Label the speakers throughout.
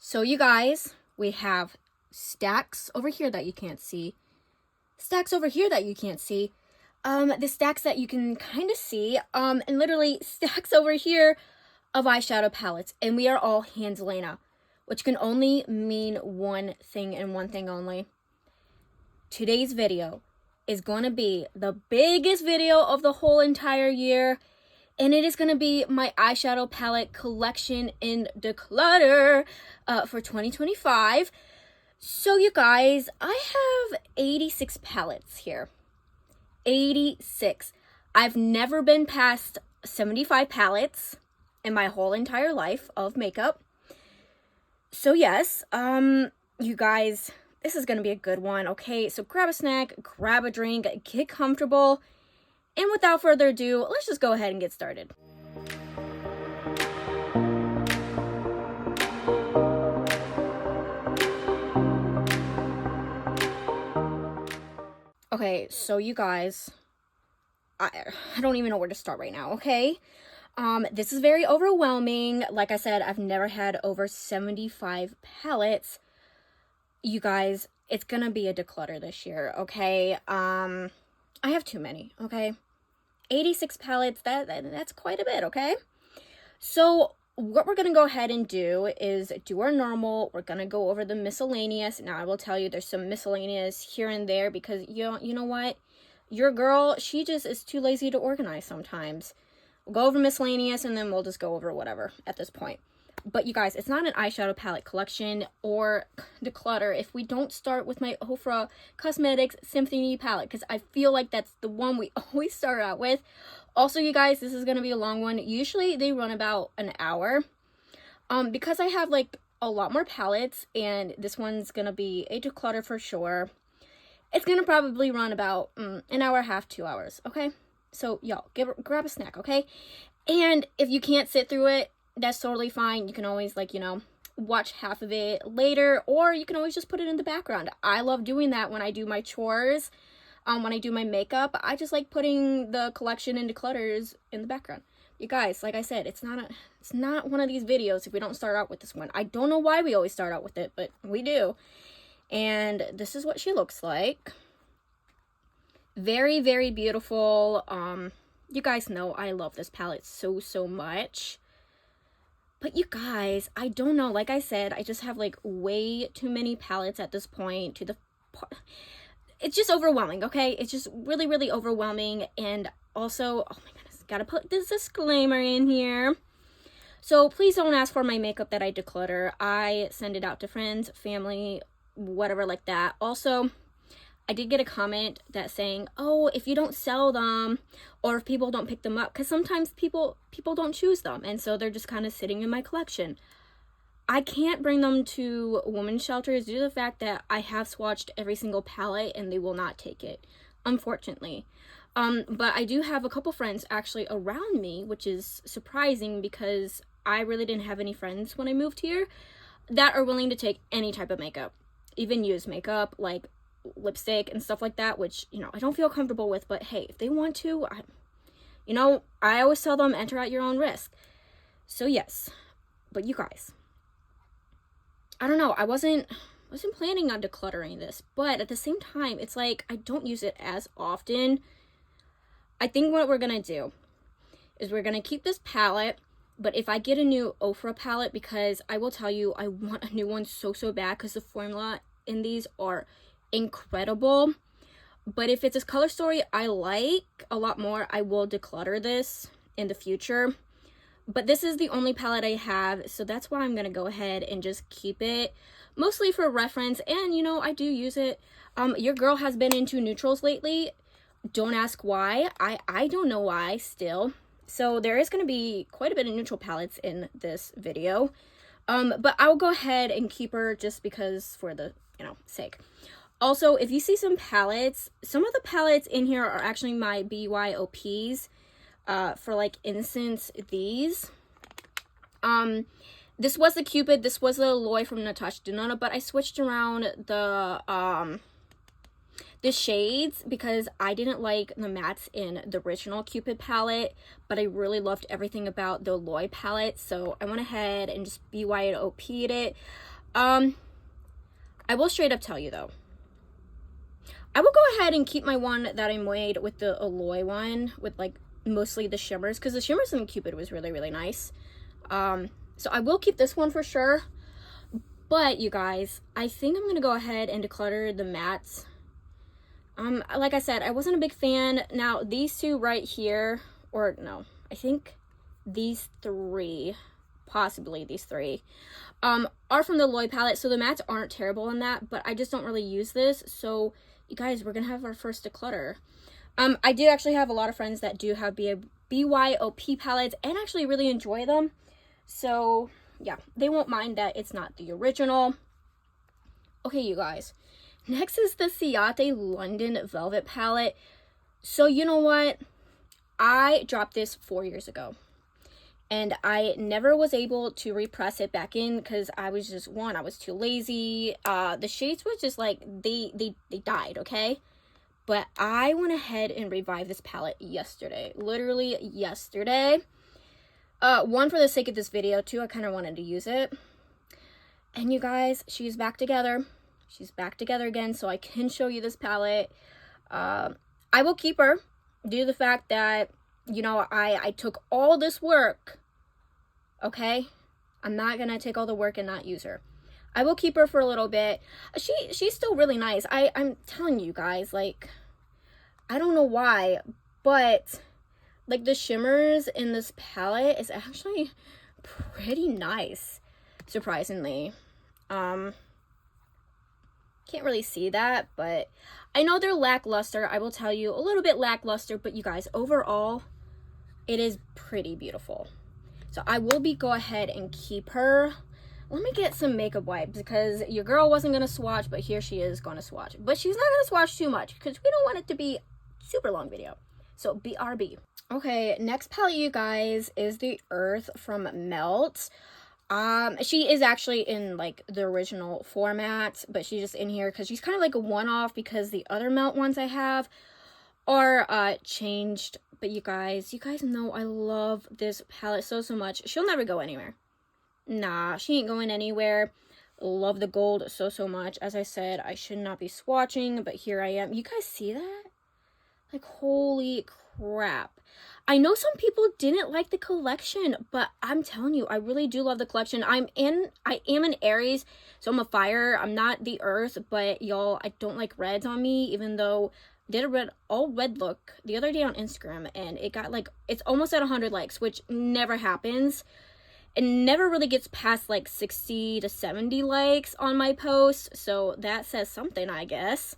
Speaker 1: So you guys, we have stacks over here that you can't see. Stacks over here that you can't see. The stacks that you can kind of see. And literally stacks over here of eyeshadow palettes. And we are all hands Elena, which can only mean one thing and one thing only. Today's video is going to be the biggest video of the whole entire year. And it is going to be my eyeshadow palette collection in Declutter for 2025. So you guys, I have 86 palettes here. 86. I've never been past 75 palettes in my whole entire life of makeup. So yes, you guys, this is going to be a good one, okay? So grab a snack, grab a drink, get comfortable. And without further ado, let's just go ahead and get started. Okay, so you guys, I don't even know where to start right now, okay? This is very overwhelming. Like I said, I've never had over 75 palettes. You guys, it's gonna be a declutter this year, okay? I have too many, okay? 86 palettes, that's quite a bit, okay? So what we're going to go ahead and do is do our normal. We're going to go over the miscellaneous. Now, I will tell you there's some miscellaneous here and there because, you know what? Your girl, she just is too lazy to organize sometimes. We'll go over miscellaneous and then we'll just go over whatever at this point. But you guys, it's not an eyeshadow palette collection or declutter if we don't start with my Ofra Cosmetics Symphony palette, because I feel like that's the one we always start out with. Also, you guys, this is going to be a long one. Usually they run about an hour. Because I have like a lot more palettes and this one's going to be a declutter for sure. It's going to probably run about an hour and a half, 2 hours, okay? So y'all, grab a snack, okay? And if you can't sit through it, that's totally fine. You can always, like, watch half of it later, or you can always just put it in the background. I love doing that when I do my chores, when I do my makeup. I just like putting the collection and declutters in the background. You guys, like I said, it's not one of these videos if we don't start out with this one. I don't know why we always start out with it, but we do. And this is what she looks like. Very, very beautiful. You guys know I love this palette so much. But you guys, I don't know. Like I said, I just have like way too many palettes at this point. It's just overwhelming, okay? It's just really, really overwhelming. And also, oh my goodness, gotta put this disclaimer in here. So please don't ask for my makeup that I declutter. I send it out to friends, family, whatever like that. Also, I did get a comment that's saying, oh, if you don't sell them or if people don't pick them up, because sometimes people don't choose them. And so they're just kind of sitting in my collection. I can't bring them to women's shelters due to the fact that I have swatched every single palette and they will not take it, unfortunately. But I do have a couple friends actually around me, which is surprising because I really didn't have any friends when I moved here that are willing to take any type of makeup, even used makeup, like lipstick and stuff like that, which I don't feel comfortable with. But hey, if they want to, I always tell them enter at your own risk. So yes, but you guys, I don't know, I wasn't planning on decluttering this, but at the same time, it's like I don't use it as often. I think what we're gonna do is we're gonna keep this palette, but if I get a new Ofra palette, because I will tell you, I want a new one so bad because the formula in these are incredible. But if it's a color story I like a lot more, I will declutter this in the future. But this is the only palette I have, so that's why I'm gonna go ahead and just keep it, mostly for reference. And I do use it. Your girl has been into neutrals lately. Don't ask why. I don't know why still. So there is gonna be quite a bit of neutral palettes in this video. But I'll go ahead and keep her just because for the sake. Also, if you see some palettes, some of the palettes in here are actually my BYOPs. For like instance, these. This was the Cupid, this was the Aloy from Natasha Denona, but I switched around the shades because I didn't like the mattes in the original Cupid palette, but I really loved everything about the Aloy palette, so I went ahead and just BYOP'd it. I will straight up tell you though, I will go ahead and keep my one that I made with the Alloy one with like mostly the shimmers, because the shimmers in Cupid was really, really nice. So I will keep this one for sure. But you guys, I think I'm gonna go ahead and declutter the mattes. Like I said, I wasn't a big fan. Now these two right here, or no, I think these three, possibly these three, are from the Alloy palette. So the mattes aren't terrible in that, but I just don't really use this. So you guys, we're gonna have our first declutter. I do actually have a lot of friends that do have BYOP palettes and actually really enjoy them. So yeah, they won't mind that it's not the original. Okay, you guys. Next is the Ciate London Velvet palette. So you know what? I dropped this 4 years ago. And I never was able to repress it back in because I was just, I was too lazy. The shades was just like, they died, okay? But I went ahead and revived this palette yesterday. Literally yesterday. One, for the sake of this video. Two, I kind of wanted to use it. And you guys, she's back together. She's back together again, so I can show you this palette. I will keep her due to the fact that, you know, I took all this work, okay? I'm not gonna take all the work and not use her. I will keep her for a little bit. She's still really nice. I'm telling you guys, like, I don't know why, but like the shimmers in this palette is actually pretty nice, surprisingly. Can't really see that, but I know they're lackluster. I will tell you, a little bit lackluster, but you guys, overall, it is pretty beautiful. So I will go ahead and keep her. Let me get some makeup wipes because your girl wasn't going to swatch, but here she is going to swatch. But she's not going to swatch too much because we don't want it to be super long video. So BRB. Okay, next palette, you guys, is the Earth from Melt. She is actually in like the original format, but she's just in here because she's kind of like a one-off because the other Melt ones I have are changed. But you guys know I love this palette so much. She'll never go anywhere. Nah, she ain't going anywhere. Love the gold so much. As I said, I should not be swatching, but here I am. You guys see that? Like, holy crap. I know some people didn't like the collection, but I'm telling you, I really do love the collection. I am an Aries, so I'm a fire. I'm not the Earth, but y'all, I don't like reds on me, even though I did a all red look the other day on Instagram, and it got like, it's almost at 100 likes, which never happens. It never really gets past like 60 to 70 likes on my posts, so that says something, I guess.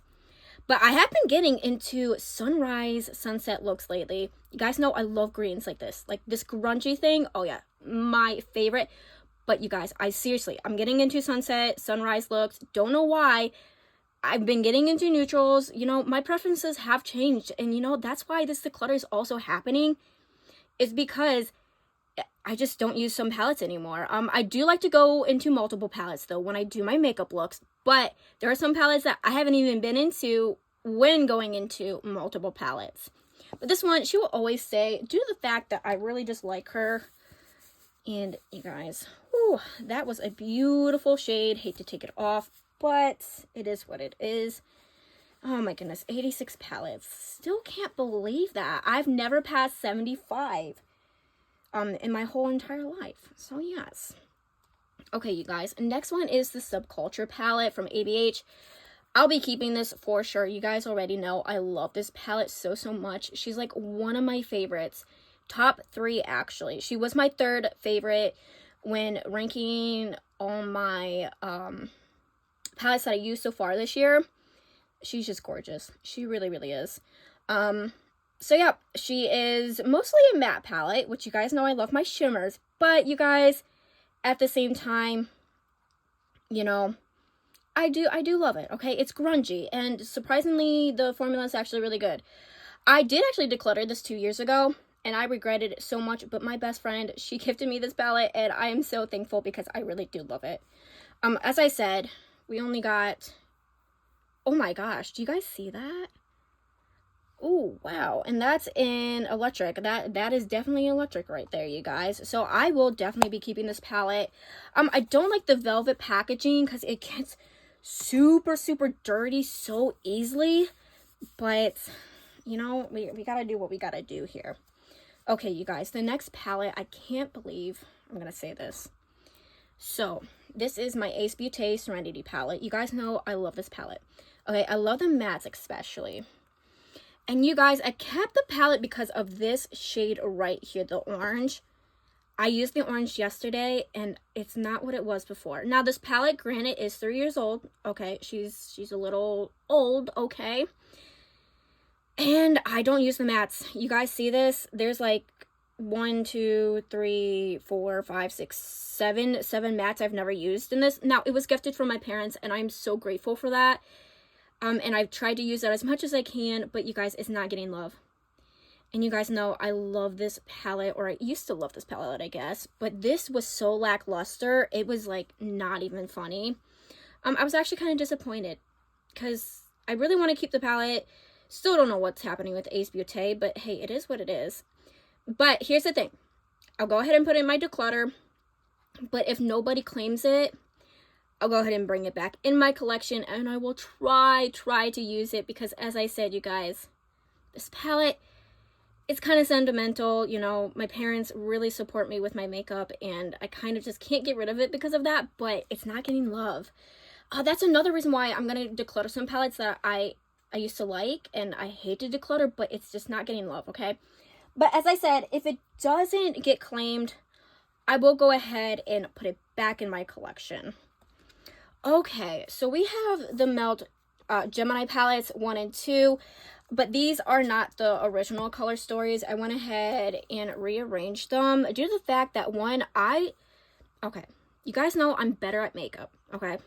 Speaker 1: But I have been getting into sunrise, sunset looks lately. You guys know I love greens like this grungy thing. Oh yeah, my favorite. But you guys, I'm getting into sunset, sunrise looks. Don't know why. I've been getting into neutrals. You know, my preferences have changed. And you know, that's why this declutter is also happening. Is because I just don't use some palettes anymore. I do like to go into multiple palettes though when I do my makeup looks, but there are some palettes that I haven't even been into when going into multiple palettes. But this one, she will always stay due to the fact that I really just like her. And you guys, whew, that was a beautiful shade. Hate to take it off, but it is what it is. Oh my goodness, 86 palettes. Still can't believe that. I've never passed 75. In my whole entire life. So yes. Okay, you guys. Next one is the Subculture palette from ABH. I'll be keeping this for sure. You guys already know I love this palette so much. She's like one of my favorites. Top 3 actually. She was my 3rd favorite when ranking all my palettes that I used so far this year. She's just gorgeous. She really, really is. So yeah, she is mostly a matte palette, which you guys know I love my shimmers, but you guys, at the same time, you know, I do love it, okay? It's grungy, and surprisingly, the formula is actually really good. I did actually declutter this 2 years ago, and I regretted it so much, but my best friend, she gifted me this palette, and I am so thankful because I really do love it. As I said, we only got, oh my gosh, do you guys see that? Oh, wow. And that's in electric. That is definitely electric right there, you guys. So I will definitely be keeping this palette. I don't like the velvet packaging because it gets super, super dirty so easily. But, you know, we gotta do what we gotta do here. Okay, you guys, the next palette, I can't believe I'm gonna say this. So, this is my Ace Beauté Serenity palette. You guys know I love this palette. Okay, I love the mattes especially. And you guys, I kept the palette because of this shade right here, the orange. I used the orange yesterday, and it's not what it was before. Now, this palette, granted, is 3 years old. Okay, she's a little old, okay? And I don't use the mattes. You guys see this? There's like 1, 2, 3, 4, 5, 6, 7 mattes I've never used in this. Now, it was gifted from my parents, and I'm so grateful for that. And I've tried to use that as much as I can, but you guys, it's not getting love. And you guys know I love this palette, or I used to love this palette, I guess. But this was so lackluster, it was like not even funny. I was actually kind of disappointed because I really want to keep the palette. Still don't know what's happening with Ace Beauté, but hey, it is what it is. But here's the thing. I'll go ahead and put it in my declutter. But if nobody claims it, I'll go ahead and bring it back in my collection, and I will try to use it because, as I said, you guys, this palette, it's kind of sentimental. You know, my parents really support me with my makeup, and I kind of just can't get rid of it because of that, but it's not getting love. That's another reason why I'm going to declutter some palettes that I used to like, and I hate to declutter, but it's just not getting love, okay? But as I said, if it doesn't get claimed, I will go ahead and put it back in my collection. Okay, so we have the Melt Gemini palettes 1 and 2, but these are not the original color stories. I went ahead and rearranged them due to the fact that okay, you guys know I'm better at makeup, okay?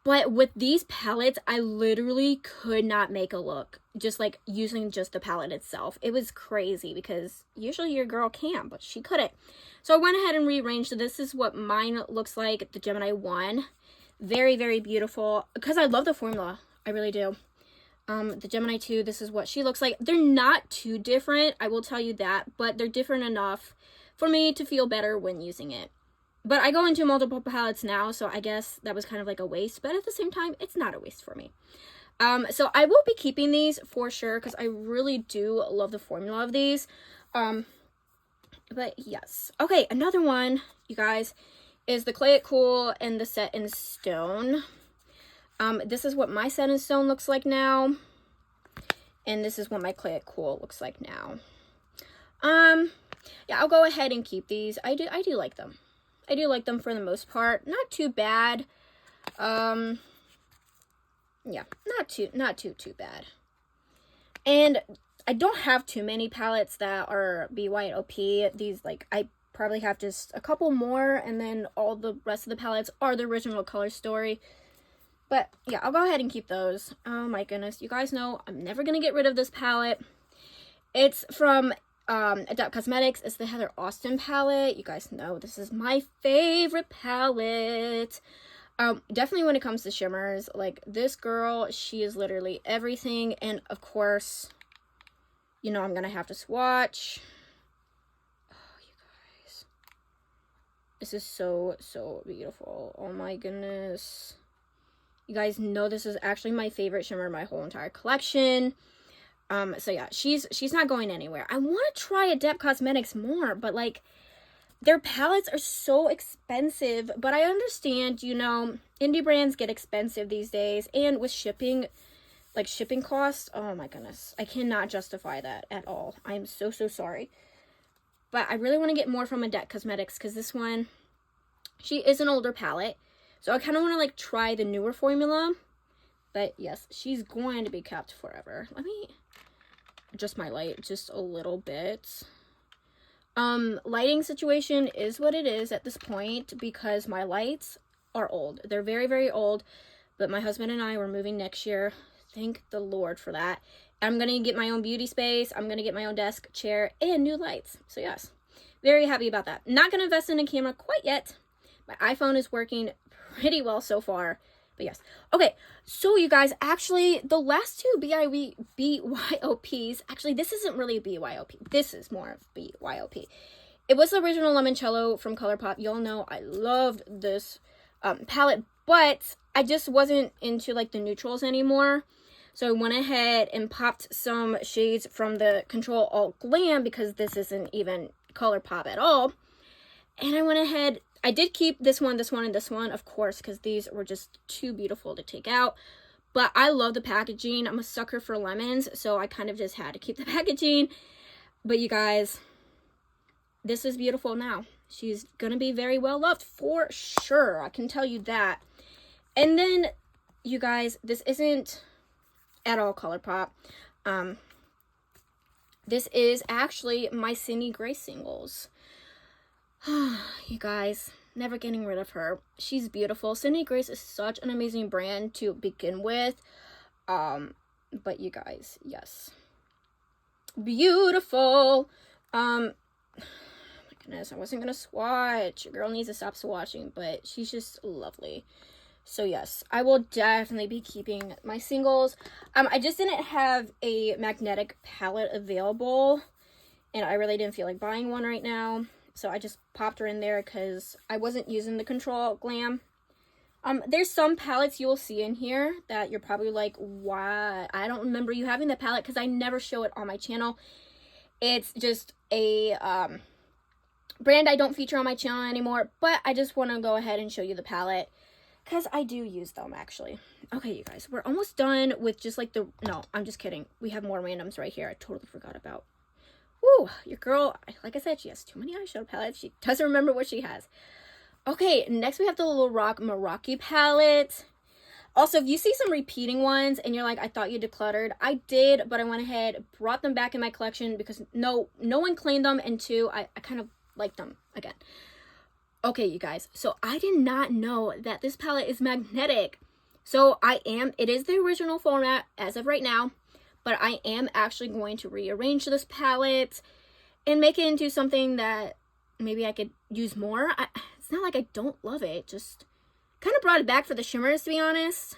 Speaker 1: But with these palettes, I literally could not make a look just like using just the palette itself. It was crazy because usually your girl can, but she couldn't. So I went ahead and rearranged. This is what mine looks like, the Gemini 1. Very, very beautiful because I love the formula. I really do. The Gemini 2, this is what she looks like. They're not too different, I will tell you that, but they're different enough for me to feel better when using it. But I go into multiple palettes now, so I guess that was kind of like a waste. But at the same time, it's not a waste for me. So I will be keeping these for sure because I really do love the formula of these. But yes. Okay, another one, you guys, is the Clay It Cool and the Set in Stone. This is what my Set in Stone looks like now. And this is what my Clay It Cool looks like now. Yeah, I'll go ahead and keep these. I do like them. I do like them for the most part. Not too bad. Yeah, not too bad. And I don't have too many palettes that are BYOP. These, like, I probably have just a couple more, and then all the rest of the palettes are the original color story. But yeah, I'll go ahead and keep those. Oh my goodness, you guys know I'm never gonna get rid of this palette. It's from Adept Cosmetics. It's the Heather Austin palette. You guys know this is my favorite palette. Definitely when it comes to shimmers, like this girl, she is literally everything. And of course, you know I'm gonna have to swatch. Oh, you guys, this is so beautiful. Oh my goodness, you guys know this is actually my favorite shimmer in my whole entire collection. So yeah, she's not going anywhere. I want to try Adept Cosmetics more, but like their palettes are so expensive. But I understand, you know, indie brands get expensive these days, and with shipping, like shipping costs, oh my goodness, I cannot justify that at all. I'm so sorry. But I really want to get more from Adept Cosmetics because this one, she is an older palette, so I kind of want to like try the newer formula. But yes, she's going to be kept forever. Let me adjust my light just a little bit. Lighting situation is what it is at this point because my lights are old. They're very old, but my husband and I were moving next year. Thank the Lord for that. I'm gonna get my own beauty space. I'm gonna get my own desk, chair, and new lights. So yes, very happy about that. Not gonna invest in a camera quite yet. My iPhone is working pretty well so far. But yes. Okay, so you guys, actually, the last two BYOPs, actually, this isn't really a BYOP. This is more of BYOP. It was the original Limoncello from ColourPop. Y'all know I loved this palette, but I just wasn't into, like, the neutrals anymore. So I went ahead and popped some shades from the Control Alt Glam, because this isn't even ColourPop at all. And I went ahead, I did keep this one, and this one, of course, because these were just too beautiful to take out. But I love the packaging. I'm a sucker for lemons, so I kind of just had to keep the packaging. But you guys, this is beautiful now. She's gonna be very well loved for sure. I can tell you that. And then, you guys, this isn't at all ColourPop. This is actually my Cindy Grace singles. You guys, never getting rid of her. She's beautiful. Cindy Grace is such an amazing brand to begin with. But you guys, yes. Beautiful. My goodness, I wasn't gonna swatch. Your girl needs to stop swatching, but she's just lovely. So yes, I will definitely be keeping my singles. I just didn't have a magnetic palette available, and I really didn't feel like buying one right now. So I just popped her in there because I wasn't using the Control Glam. There's some palettes you will see in here that you're probably like, why? I don't remember you having the palette, because I never show it on my channel. It's just a brand I don't feature on my channel anymore, but I just want to go ahead and show you the palette, because I do use them, actually. Okay, you guys, we're almost done with just like the... No, I'm just kidding. We have more randoms right here I totally forgot about. Woo, your girl, like I said, she has too many eyeshadow palettes. She doesn't remember what she has. Okay, next we have the Little Rock Meraki palette. Also, if you see some repeating ones and you're like, I thought you decluttered, I did, but I went ahead, brought them back in my collection because no one claimed them, and two, I kind of like them again. Okay, you guys, so I did not know that this palette is magnetic. So it is the original format as of right now, but I am actually going to rearrange this palette and make it into something that maybe I could use more. It's not like I don't love it, just kind of brought it back for the shimmers, to be honest.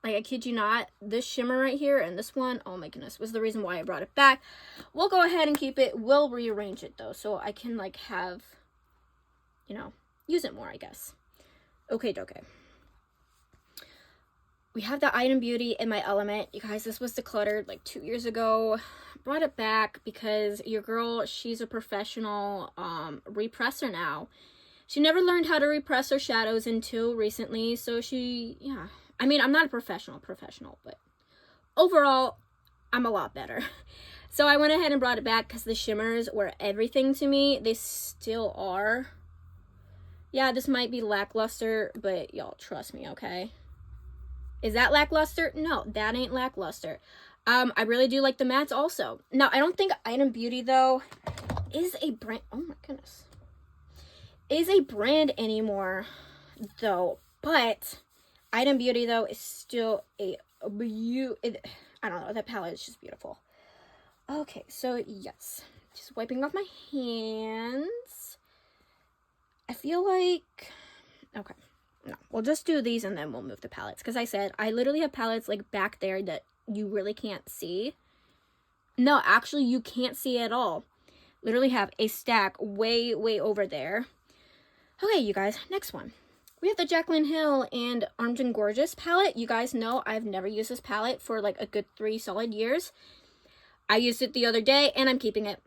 Speaker 1: Like, I kid you not, this shimmer right here and this one, oh my goodness, was the reason why I brought it back. We'll go ahead and keep it. We'll rearrange it, though, so I can, like, have, you know, use it more, I guess. Okay. We have the Item Beauty in My Element. You guys, this was decluttered like 2 years ago. Brought it back because your girl, she's a professional represser now. She never learned how to repress her shadows until recently. So yeah. I mean, I'm not a professional, but overall, I'm a lot better. So I went ahead and brought it back because the shimmers were everything to me. They still are. Yeah, this might be lackluster, but y'all, trust me, okay? Is that lackluster? No, that ain't lackluster. I really do like the mattes also. Now, I don't think Item Beauty, though, is a brand... Oh, my goodness. Is a brand anymore, though. But Item Beauty, though, is still I don't know. That palette is just beautiful. Okay, so, yes. Just wiping off my hands. I feel like... Okay. No, we'll just do these and then we'll move the palettes. Because I said, I literally have palettes like back there that you really can't see. No, actually, you can't see at all. Literally have a stack way over there. Okay, you guys, next one. We have the Jaclyn Hill and Armed and Gorgeous palette. You guys know I've never used this palette for like a good 3 solid years. I used it the other day and I'm keeping it.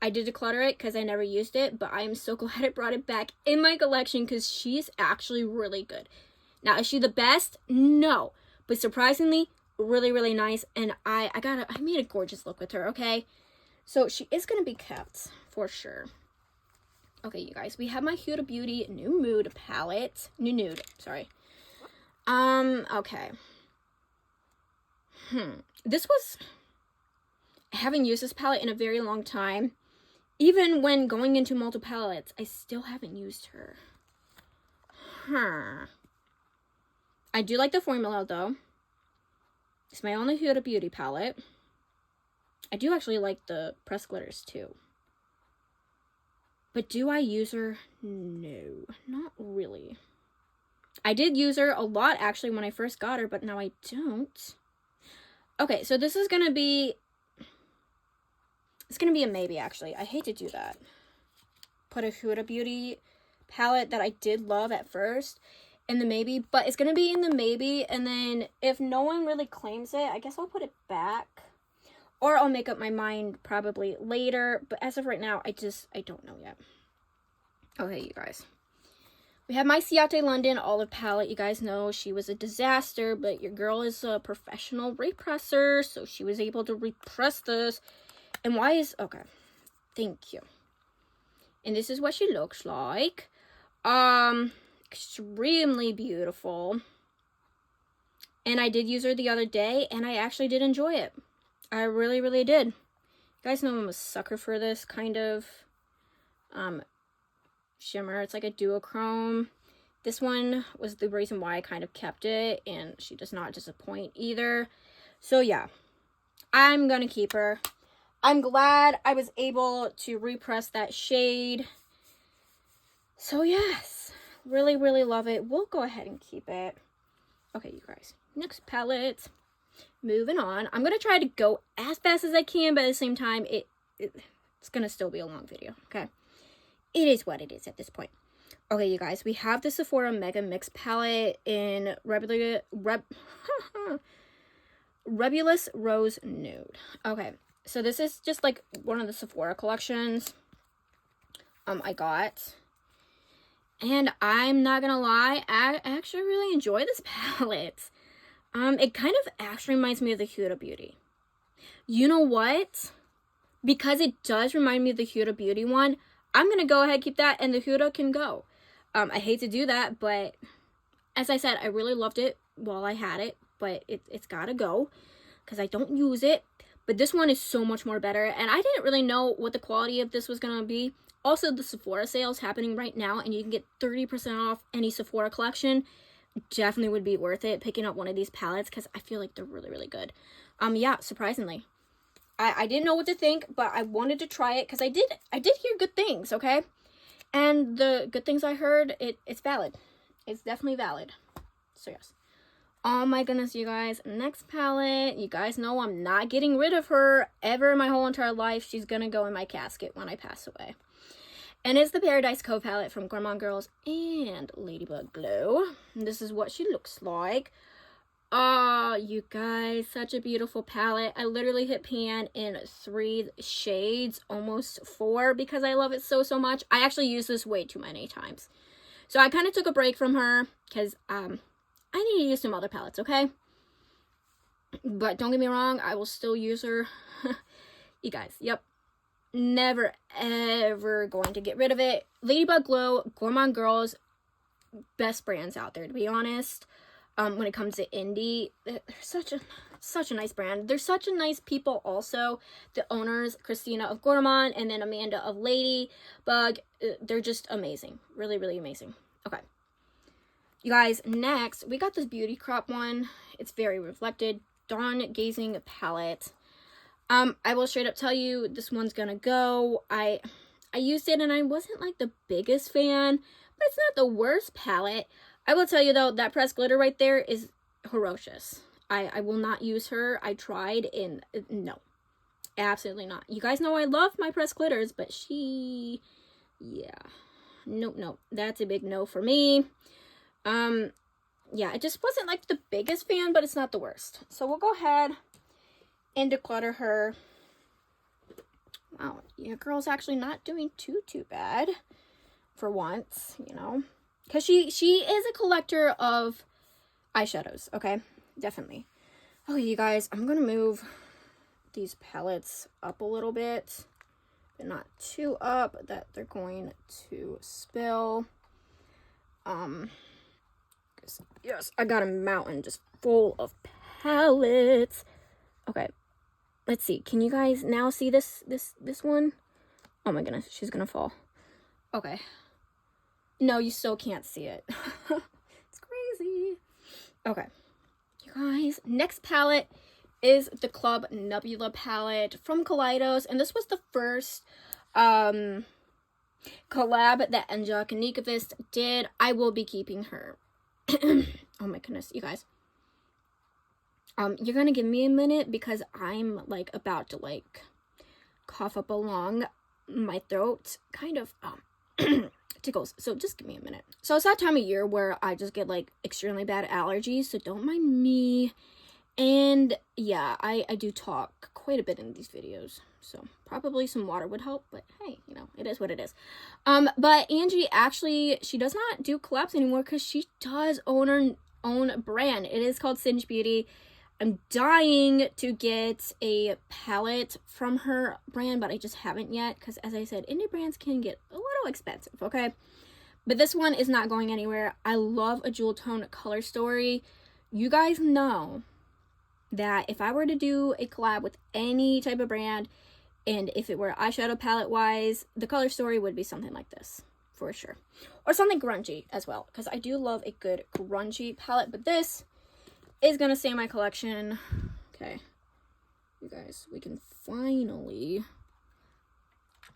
Speaker 1: I did declutter it because I never used it, but I am so glad I brought it back in my collection because she's actually really good. Now, is she the best? No. But surprisingly, really nice. And I made a gorgeous look with her, okay? So she is going to be kept for sure. Okay, you guys, we have my Huda Beauty New Mood palette. New Nude, sorry. Okay. This was... I haven't used this palette in a very long time. Even when going into multiple palettes, I still haven't used her. I do like the formula, though. It's my only Huda Beauty palette. I do actually like the pressed glitters, too. But do I use her? No, not really. I did use her a lot, actually, when I first got her, but now I don't. Okay, so this is going to be... It's going to be a maybe, actually. I hate to do that. Put a Huda Beauty palette that I did love at first in the maybe, but it's going to be in the maybe, and then if no one really claims it, I guess I'll put it back. Or I'll make up my mind probably later, but as of right now, I don't know yet. Okay, you guys. We have my Ciate London Olive palette. You guys know she was a disaster, but your girl is a professional represser, so she was able to repress this. And why is... Okay. Thank you. And this is what she looks like. Extremely beautiful. And I did use her the other day, and I actually did enjoy it. I really, really did. You guys know I'm a sucker for this kind of shimmer. It's like a duochrome. This one was the reason why I kind of kept it, and she does not disappoint either. So yeah, I'm gonna keep her. I'm glad I was able to repress that shade. So yes, really, really love it. We'll go ahead and keep it. Okay, you guys, next palette. Moving on. I'm going to try to go as fast as I can, but at the same time, it's going to still be a long video, okay? It is what it is at this point. Okay, you guys, we have the Sephora Mega Mix palette in Rebulous Rose Nude. Okay, so this is just like one of the Sephora collections I got. And I'm not going to lie, I actually really enjoy this palette. It kind of actually reminds me of the Huda Beauty. You know what? Because it does remind me of the Huda Beauty one, I'm going to go ahead and keep that, and the Huda can go. I hate to do that, but as I said, I really loved it while I had it, but it's got to go because I don't use it. But this one is so much more better, and I didn't really know what the quality of this was going to be. Also, the Sephora sale is happening right now, and you can get 30% off any Sephora collection. Definitely would be worth it picking up one of these palettes because I feel like they're really, really good. Yeah, surprisingly. I didn't know what to think, but I wanted to try it because I did hear good things, okay? And the good things I heard, it's valid. It's definitely valid. So yes. Oh my goodness, you guys. Next palette. You guys know I'm not getting rid of her ever in my whole entire life. She's gonna go in my casket when I pass away. And it's the Paradise Cove palette from Gourmande Girls and Ladybug Glow. And this is what she looks like. Oh, you guys, such a beautiful palette. I literally hit pan in 3 shades, almost 4, because I love it so, so much. I actually use this way too many times. So I kind of took a break from her because I need to use some other palettes, okay? But don't get me wrong, I will still use her. You guys, yep. Never ever going to get rid of it. Ladybug Glow, Gourmande Girls, best brands out there, to be honest. When it comes to indie, they're such a nice brand. They're such a nice people also. The owners, Christina of Gourmande and then Amanda of Ladybug, they're just amazing. Really, really amazing. Okay. You guys, next, we got this Beauty Crop one. It's very reflected. Dawn Gazing palette. I will straight up tell you, this one's gonna go. I used it and I wasn't like the biggest fan, but it's not the worst palette. I will tell you though, that pressed glitter right there is ferocious. I will not use her. I tried and no, absolutely not. You guys know I love my pressed glitters, but yeah, nope, that's a big no for me. Yeah, it just wasn't like the biggest fan, but it's not the worst. So we'll go ahead and declutter her. Wow, yeah, girl's actually not doing too bad for once, you know, because she is a collector of eyeshadows. Okay, definitely. Okay, you guys, I'm gonna move these palettes up a little bit, but not too up that they're going to spill. Yes, I got a mountain just full of palettes. Okay, let's see. Can you guys now see this one? Oh my goodness, she's gonna fall. Okay. No, you still can't see it. It's crazy. Okay. You guys, next palette is the Club Nebula palette from Kaleidos. And this was the first collab that Angelica Nikovist did. I will be keeping her. Oh my goodness, you guys. You're gonna give me a minute because I'm like about to like cough up along my throat, kind of tickles. So just give me a minute. So it's that time of year where I just get like extremely bad allergies, so don't mind me. And yeah, I do talk quite a bit in these videos, so probably some water would help, but hey, you know, it is what it is. But Angie actually, she does not do collabs anymore because she does own her own brand. It is called Singe Beauty. I'm dying to get a palette from her brand, but I just haven't yet because, as I said, indie brands can get a little expensive, okay? But this one is not going anywhere. I love a jewel tone color story. You guys know that if I were to do a collab with any type of brand, and if it were eyeshadow palette wise, the color story would be something like this, for sure. Or something grungy as well, because I do love a good grungy palette, but this is gonna stay in my collection. Okay, you guys, we can finally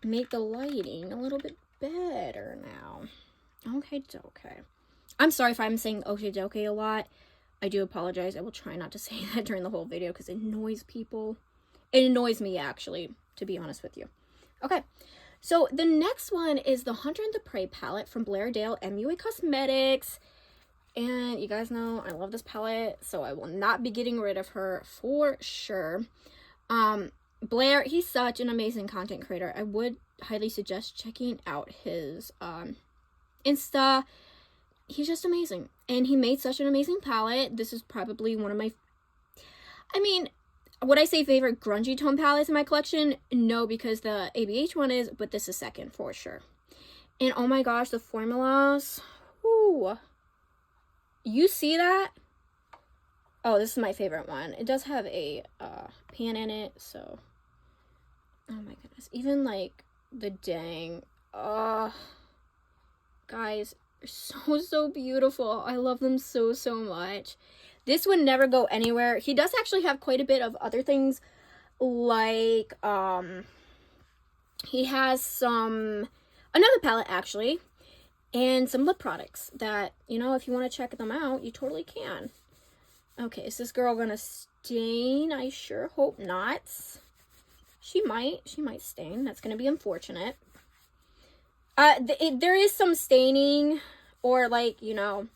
Speaker 1: make the lighting a little bit better now. Okay, okay. I'm sorry if I'm saying okay dokie a lot. I do apologize. I will try not to say that during the whole video because it annoys people. It annoys me, actually, to be honest with you. Okay, so the next one is the Hunter and the Prey palette from Blairdale MUA Cosmetics. And you guys know I love this palette, so I will not be getting rid of her for sure. Blair, he's such an amazing content creator. I would highly suggest checking out his Insta. He's just amazing. And he made such an amazing palette. This is probably one of my, I mean, would I say favorite grungy tone palettes in my collection? No, because the ABH one is, but this is second for sure. And oh my gosh, the formulas. Ooh. You see that? Oh, this is my favorite one. It does have a pan in it, so. Oh my goodness. Even like the dang. Guys, they're so beautiful. I love them so much. This would never go anywhere. He does actually have quite a bit of other things, like he has another palette actually, and some lip products that, you know, if you want to check them out, you totally can. Okay, is this girl gonna stain? I sure hope not. She might stain. That's gonna be unfortunate. There is some staining, or like, you know,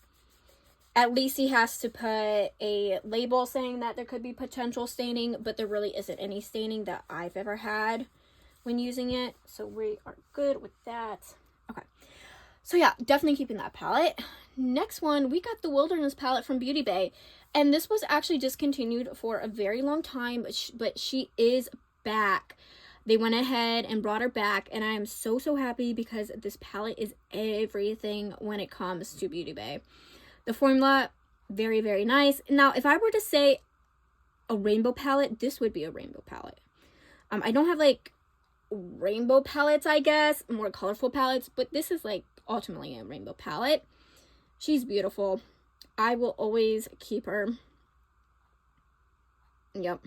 Speaker 1: at least he has to put a label saying that there could be potential staining, but there really isn't any staining that I've ever had when using it, so we are good with that. Okay, so yeah, definitely keeping that palette. Next one, we got the Wilderness palette from Beauty Bay, and this was actually discontinued for a very long time, but she is back. They went ahead and brought her back, and I am so happy because this palette is everything when it comes to Beauty Bay. The formula, very nice. Now, if I were to say a rainbow palette, this would be a rainbow palette. I don't have like rainbow palettes, I guess, more colorful palettes, but this is like ultimately a rainbow palette. She's beautiful. I will always keep her. Yep.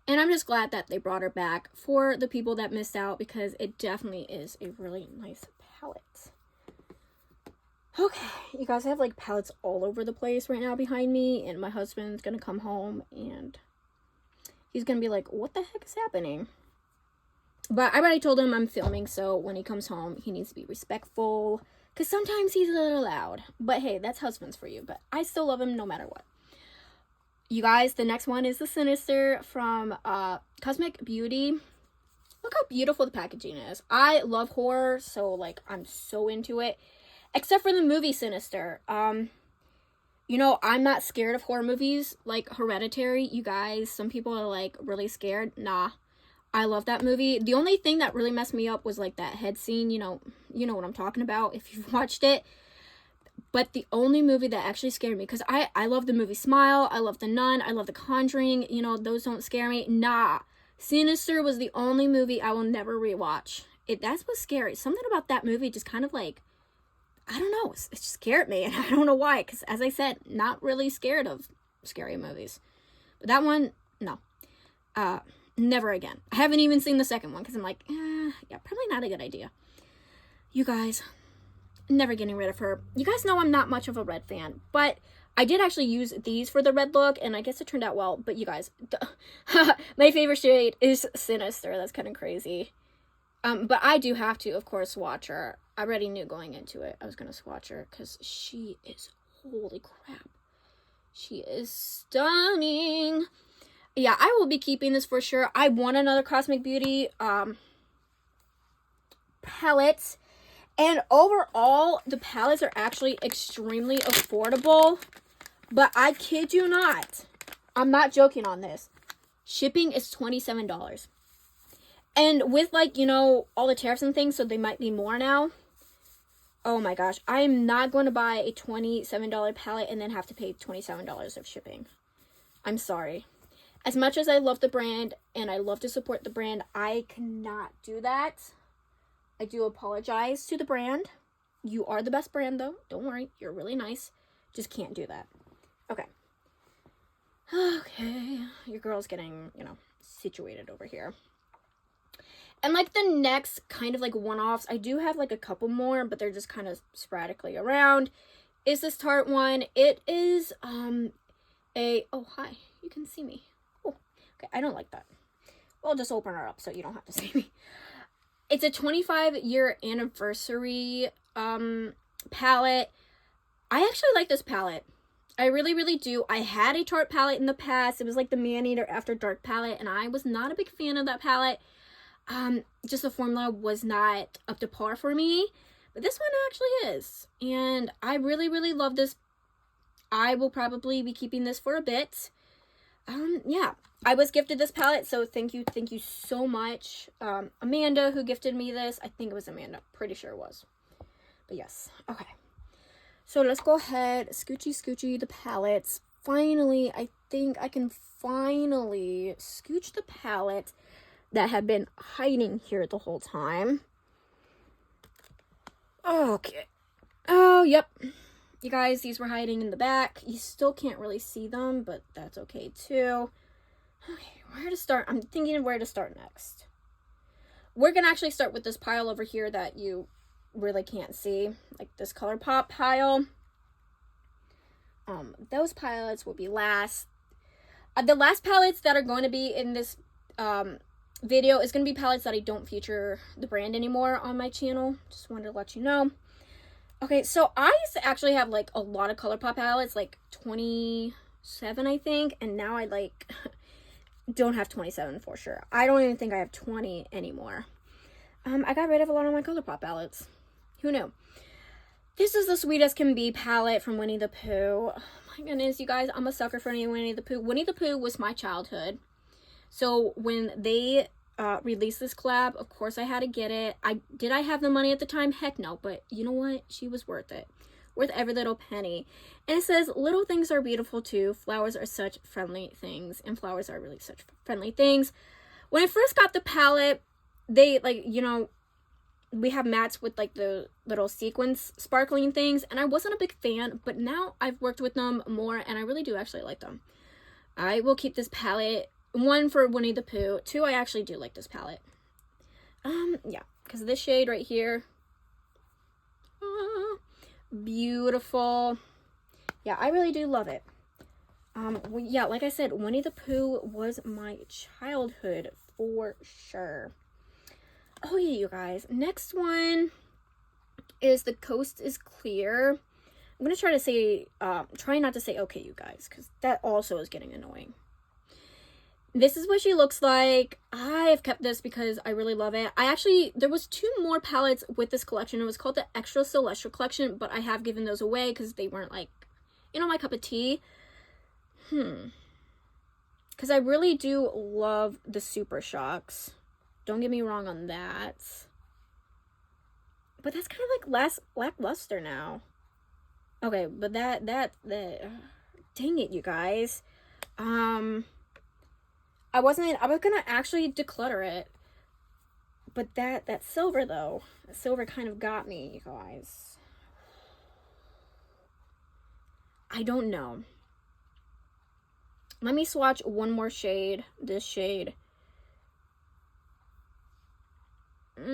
Speaker 1: And I'm just glad that they brought her back for the people that missed out, because it definitely is a really nice palette. Okay, you guys, I have like palettes all over the place right now behind me, and my husband's gonna come home and he's gonna be like, what the heck is happening? But I already told him I'm filming, so when he comes home, he needs to be respectful, because sometimes he's a little loud. But hey, that's husbands for you, but I still love him no matter what. You guys, the next one is the Sinister from Cosmic Beauty. Look how beautiful the packaging is. I love horror, so like I'm so into it. Except for the movie Sinister. You know, I'm not scared of horror movies like Hereditary. You guys, some people are like really scared. Nah, I love that movie. The only thing that really messed me up was like that head scene. You know what I'm talking about if you've watched it. But the only movie that actually scared me, because I love the movie Smile, I love The Nun, I love The Conjuring, you know, those don't scare me. Nah, Sinister was the only movie I will never rewatch. That's what's scary. Something about that movie just kind of like, I don't know, it scared me, and I don't know why, because as I said, not really scared of scary movies. But that one, no. Never again. I haven't even seen the second one, because I'm like, yeah, probably not a good idea. You guys, Never getting rid of her. You guys know I'm not much of a red fan, but I did actually use these for the red look, and I guess it turned out well. But you guys, my favorite shade is Sinister. That's kind of crazy. But I do have to, of course, swatch her. I already knew going into it I was going to swatch her because she is, holy crap. She is stunning. Yeah, I will be keeping this for sure. I want another Cosmic Beauty palette. And overall, the palettes are actually extremely affordable. But I kid you not. I'm not joking on this. Shipping is $27. And with, like, you know, all the tariffs and things, so they might be more now. Oh my gosh. I am not going to buy a $27 palette and then have to pay $27 of shipping. I'm sorry. As much as I love the brand and I love to support the brand, I cannot do that. I do apologize to the brand. You are the best brand, though. Don't worry. You're really nice. Just can't do that. Okay. Okay. Your girl's getting, you know, situated over here. And, like, the next kind of, like, one-offs, I do have, like, a couple more, but they're just kind of sporadically around, is this Tarte one. It is, oh, hi. You can see me. Oh, okay. I don't like that. Well, just open her up so you don't have to see me. It's a 25-year anniversary palette. I actually like this palette. I really, really do. I had a Tarte palette in the past. It was like the Man-Eater After Dark palette, and I was not a big fan of that palette. Just the formula was not up to par for me. But this one actually is. And I really, really love this. I will probably be keeping this for a bit. Yeah. I was gifted this palette, so thank you so much. Amanda, who gifted me this. I think it was Amanda. Pretty sure it was. But yes. Okay. So let's go ahead. Scoochy the palettes. Finally, I think I can finally scooch the palette that had been hiding here the whole time. Okay. Oh, yep. You guys, these were hiding in the back. You still can't really see them, but that's okay too. Okay, where to start? I'm thinking of where to start next. We're gonna actually start with this pile over here that you really can't see, like this ColourPop pile. Those palettes will be last. The last palettes that are going to be in this video is going to be palettes that I don't feature the brand anymore on my channel. Just wanted to let you know. Okay, so I used to actually have like a lot of ColourPop palettes, like 27 I think, and now I like don't have 27 for sure. I don't even think I have 20 anymore. I got rid of a lot of my ColourPop palettes. Who knew? This is the Sweet as Can Be palette from Winnie the Pooh. Oh my goodness, you guys, I'm a sucker for Winnie the Pooh. Winnie the Pooh was my childhood. So when they released this collab, of course I had to get it. Did I have the money at the time? Heck no, but you know what? She was worth it. Worth every little penny. And it says, little things are beautiful too. Flowers are such friendly things. And flowers are really such friendly things. When I first got the palette, they, like, you know, we have mattes with like the little sequins sparkling things, and I wasn't a big fan, but now I've worked with them more and I really do actually like them. I will keep this palette. 1 for Winnie the Pooh. 2, I actually do like this palette. Yeah, because this shade right here, beautiful. Yeah, I really do love it. Yeah, like I said, Winnie the Pooh was my childhood for sure. Oh yeah, you guys. Next one is The Coast is Clear. I'm going to try to say, try not to say okay, you guys, because that also is getting annoying. This is what she looks like. I've kept this because I really love it. There was 2 more palettes with this collection. It was called the Extra Celestial Collection, but I have given those away because they weren't like, you know, my cup of tea. Because I really do love the Super Shocks. Don't get me wrong on that. But that's kind of like lackluster now. Okay, but that dang it, you guys. I was gonna actually declutter it. But that silver though, that silver kind of got me, you guys. I don't know. Let me swatch one more shade. This shade. Let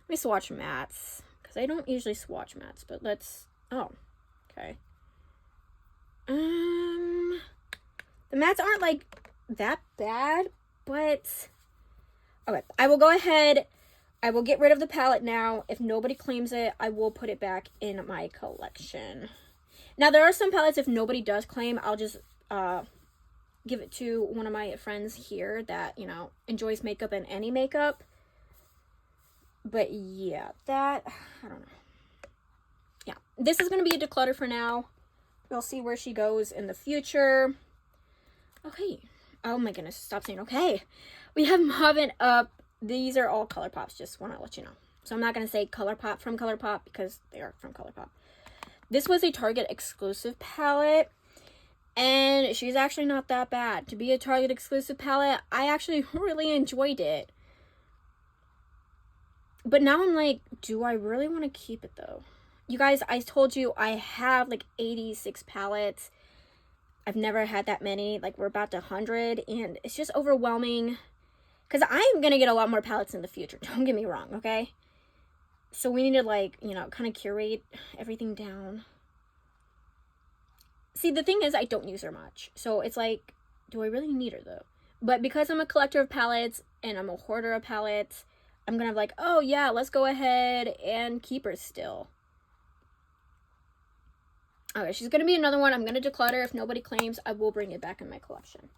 Speaker 1: me swatch mattes, because I don't usually swatch mattes, but let's, oh, okay. The mattes aren't like that bad, but okay, I will go ahead. I will get rid of the palette now. If nobody claims it, I will put it back in my collection. Now, there are some palettes, if nobody does claim, I'll just give it to one of my friends here that, you know, enjoys makeup and any makeup. But yeah, that, I don't know. Yeah, this is going to be a declutter for now. We'll see where she goes in the future. Okay. Oh my goodness, stop saying okay. We have Mauve Up. These are all ColourPops, just want to let you know. So I'm not going to say ColourPop from ColourPop because they are from ColourPop. This was a Target exclusive palette. And she's actually not that bad. To be a Target exclusive palette, I actually really enjoyed it. But now I'm like, do I really want to keep it though? You guys, I told you I have like 86 palettes. I've never had that many. Like, we're about to 100. And it's just overwhelming. Because I'm going to get a lot more palettes in the future. Don't get me wrong, okay? So we need to, like, you know, kind of curate everything down. See, the thing is, I don't use her much. So it's like, do I really need her, though? But because I'm a collector of palettes and I'm a hoarder of palettes, I'm going to be like, oh, yeah, let's go ahead and keep her still. Okay, she's going to be another one. I'm going to declutter. If nobody claims, I will bring it back in my collection.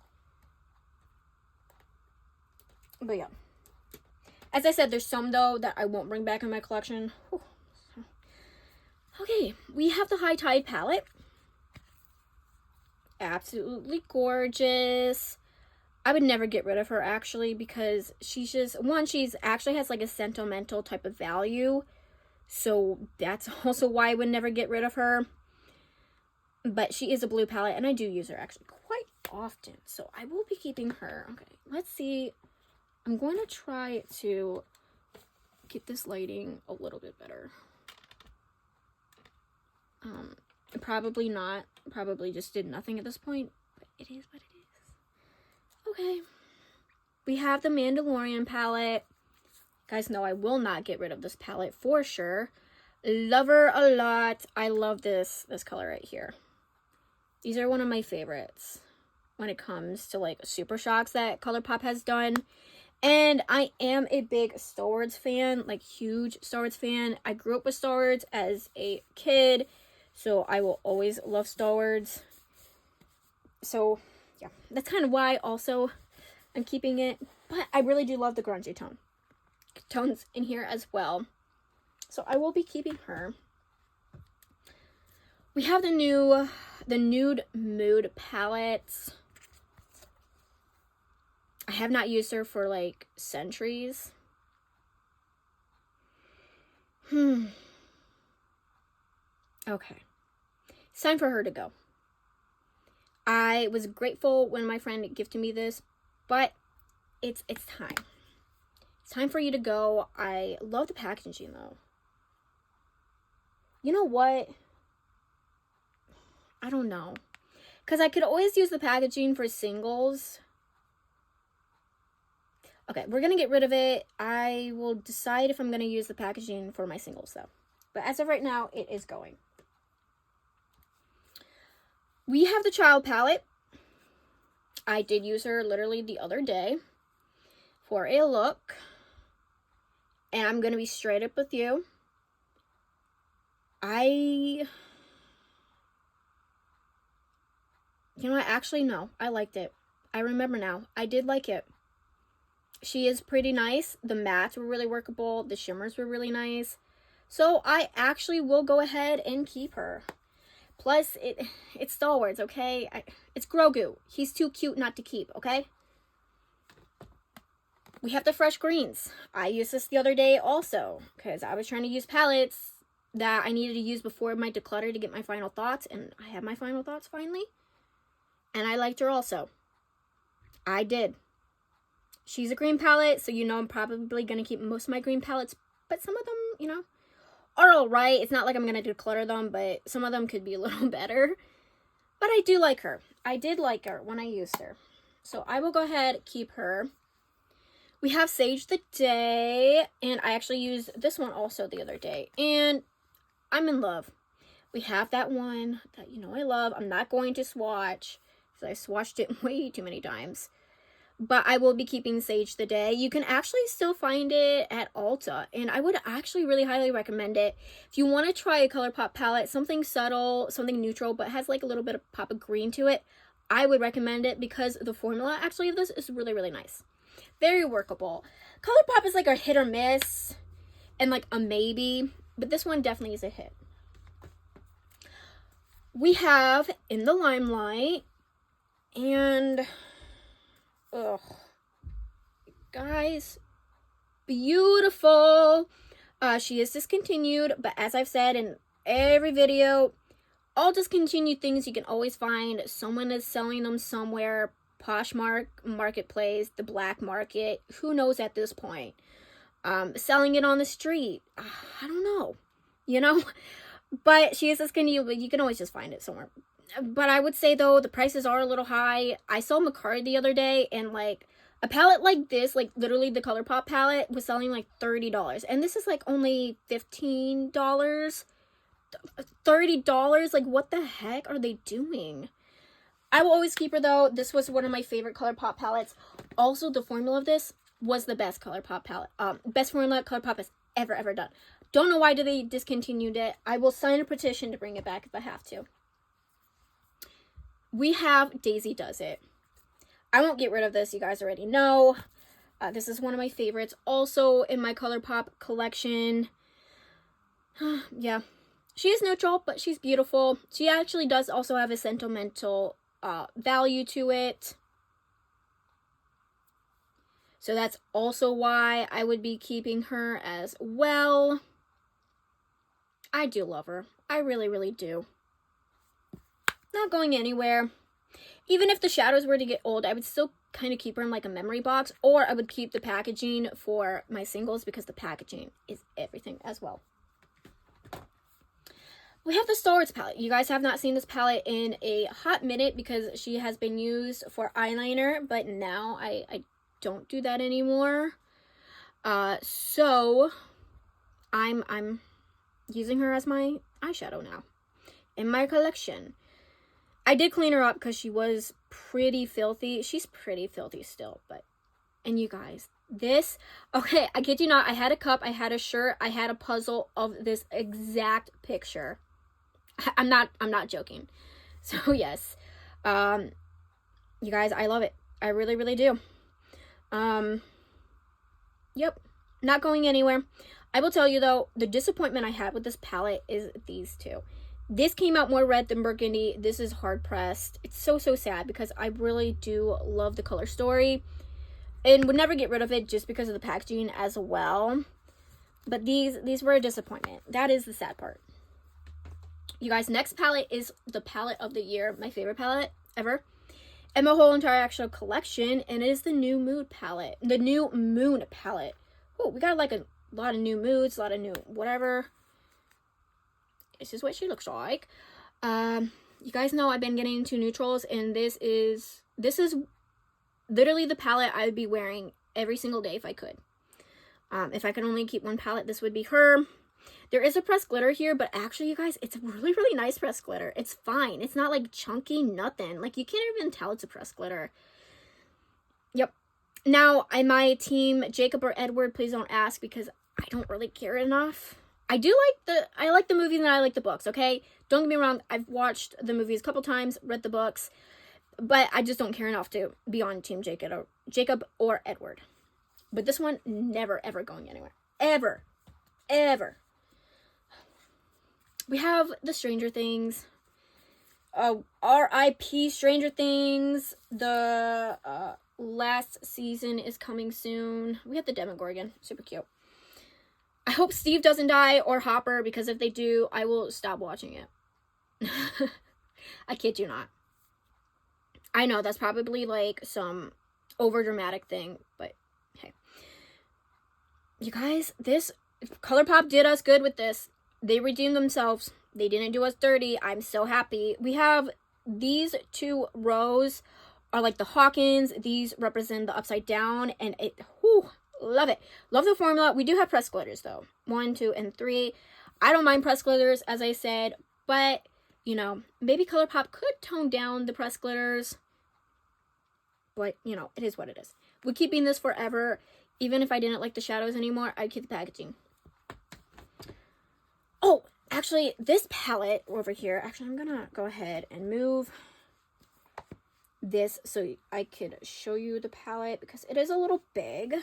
Speaker 1: But yeah. As I said, there's some, though, that I won't bring back in my collection. Whew. Okay, we have the High Tide palette. Absolutely gorgeous. I would never get rid of her, actually, because she's just, one, she's actually has, like, a sentimental type of value. So that's also why I would never get rid of her. But she is a blue palette, and I do use her actually quite often. So I will be keeping her. Okay, let's see. I'm going to try to get this lighting a little bit better. Probably not. Probably just did nothing at this point. But it is what it is. Okay. We have the Mandalorian palette. You guys know I will not get rid of this palette for sure. Love her a lot. I love this color right here. These are one of my favorites when it comes to like Super Shocks that ColourPop has done. And I am a big Star Wars fan, like huge Star Wars fan. I grew up with Star Wars as a kid, so I will always love Star Wars. So yeah, that's kind of why also I'm keeping it. But I really do love the grungy tones in here as well. So I will be keeping her. We have the Nude Mood palettes. I have not used her for like centuries. Okay. It's time for her to go. I was grateful when my friend gifted me this, but it's time. It's time for you to go. I love the packaging though. You know what? I don't know. Because I could always use the packaging for singles. Okay, we're going to get rid of it. I will decide if I'm going to use the packaging for my singles, though. But as of right now, it is going. We have the Child palette. I did use her literally the other day for a look. And I'm going to be straight up with you. You know what? Actually, no. I liked it. I remember now. I did like it. She is pretty nice. The mattes were really workable. The shimmers were really nice. So I actually will go ahead and keep her. Plus, it's Star Wars, okay? It's Grogu. He's too cute not to keep, okay? We have the Fresh Greens. I used this the other day also because I was trying to use palettes that I needed to use before my declutter to get my final thoughts. And I have my final thoughts finally. And I liked her also. I did. She's a green palette, so you know I'm probably going to keep most of my green palettes. But some of them, you know, are alright. It's not like I'm going to declutter them, but some of them could be a little better. But I do like her. I did like her when I used her. So I will go ahead and keep her. We have Sage the Day, and I actually used this one also the other day, and I'm in love. We have that one that you know I love. I'm not going to swatch, because I swatched it way too many times. But I will be keeping Sage the Day. You can actually still find it at Ulta, and I would actually really highly recommend it. If you want to try a ColourPop palette, something subtle, something neutral, but has like a little bit of pop of green to it, I would recommend it because the formula actually of this is really, really nice. Very workable. ColourPop is like a hit or miss and like a maybe, but this one definitely is a hit. We have In the Limelight, and ugh, guys, beautiful. She is discontinued, but as I've said in every video, all discontinued things you can always find. Someone is selling them somewhere. Poshmark, Marketplace, the black market, who knows at this point. Selling it on the street, I don't know, you know. But she is discontinued, but you can always just find it somewhere. But I would say, though, the prices are a little high. I saw Macari the other day, and, like, a palette like this, like, literally the ColourPop palette, was selling, like, $30. And this is, like, only $15. $30? Like, what the heck are they doing? I will always keep her, though. This was one of my favorite ColourPop palettes. Also, the formula of this was the best ColourPop palette. Best formula ColourPop has ever done. Don't know why they discontinued it. I will sign a petition to bring it back if I have to. We have Daisy Does It. I won't get rid of this. You guys already know. This is one of my favorites. Also in my ColourPop collection. Yeah. She is neutral, but she's beautiful. She actually does also have a sentimental value to it. So that's also why I would be keeping her as well. I do love her. I really, really do. Not going anywhere. Even if the shadows were to get old, I would still kind of keep her in like a memory box, or I would keep the packaging for my singles because the packaging is everything as well. We have the Star Wars palette. You guys have not seen this palette in a hot minute because she has been used for eyeliner, but now I don't do that anymore. So I'm using her as my eyeshadow now in my collection. I did clean her up because she was pretty filthy. She's pretty filthy still, but, and you guys, this, okay, I kid you not, I had a cup, I had a shirt, I had a puzzle of this exact picture. I'm not joking. So yes, you guys, I love it. I really, really do. Yep, not going anywhere. I will tell you though, the disappointment I had with this palette is these two. This came out more red than burgundy. This is hard pressed. It's so sad because I really do love the color story and would never get rid of it just because of the packaging as well. But these were a disappointment. That is the sad part. You guys, next palette is the palette of the year, my favorite palette ever, and my whole entire actual collection, and it is the New Mood palette, the New Moon palette. Oh, we got like a lot of new moods, a lot of new whatever. This is what she looks like. You guys know I've been getting into neutrals, and this is literally the palette I would be wearing every single day if I could. If I could only keep one palette, this would be her. There is a pressed glitter here, but actually, you guys, it's a really, really nice pressed glitter. It's fine. It's not like chunky, nothing. Like, you can't even tell it's a pressed glitter. Yep. Now, am I team Jacob or Edward? Please don't ask, because I don't really care enough. I like the movies and I like the books, okay? Don't get me wrong. I've watched the movies a couple times, read the books, but I just don't care enough to be on team Jacob or Edward. But this one, never, ever going anywhere. Ever. Ever. We have the Stranger Things. R.I.P. Stranger Things. The last season is coming soon. We have the Demogorgon. Super cute. I hope Steve doesn't die or Hopper, because if they do, I will stop watching it. I kid you not. I know that's probably like some overdramatic thing, but hey. You guys, this ColourPop did us good with this. They redeemed themselves. They didn't do us dirty. I'm so happy. We have these two rows are like the Hawkins. These represent the upside down, and it, whew, love it. Love the formula. We do have pressed glitters though. 1, 2, and 3. I don't mind pressed glitters, as I said, but you know, maybe ColourPop could tone down the pressed glitters. But you know, it is what it is. We're keeping this forever. Even if I didn't like the shadows anymore, I'd keep the packaging. Oh, actually, this palette over here, actually, I'm gonna go ahead and move this so I could show you the palette because it is a little big.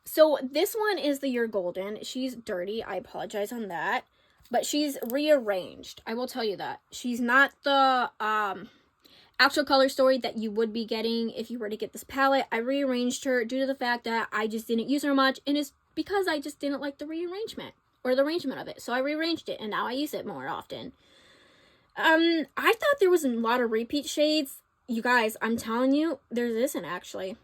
Speaker 1: So this one is the Your Golden. She's dirty. I apologize on that. But she's rearranged. I will tell you that. She's not the actual color story that you would be getting if you were to get this palette. I rearranged her due to the fact that I just didn't use her much. And it's because I just didn't like the rearrangement or the arrangement of it. So I rearranged it and now I use it more often. I thought there was a lot of repeat shades. You guys, I'm telling you, there isn't actually.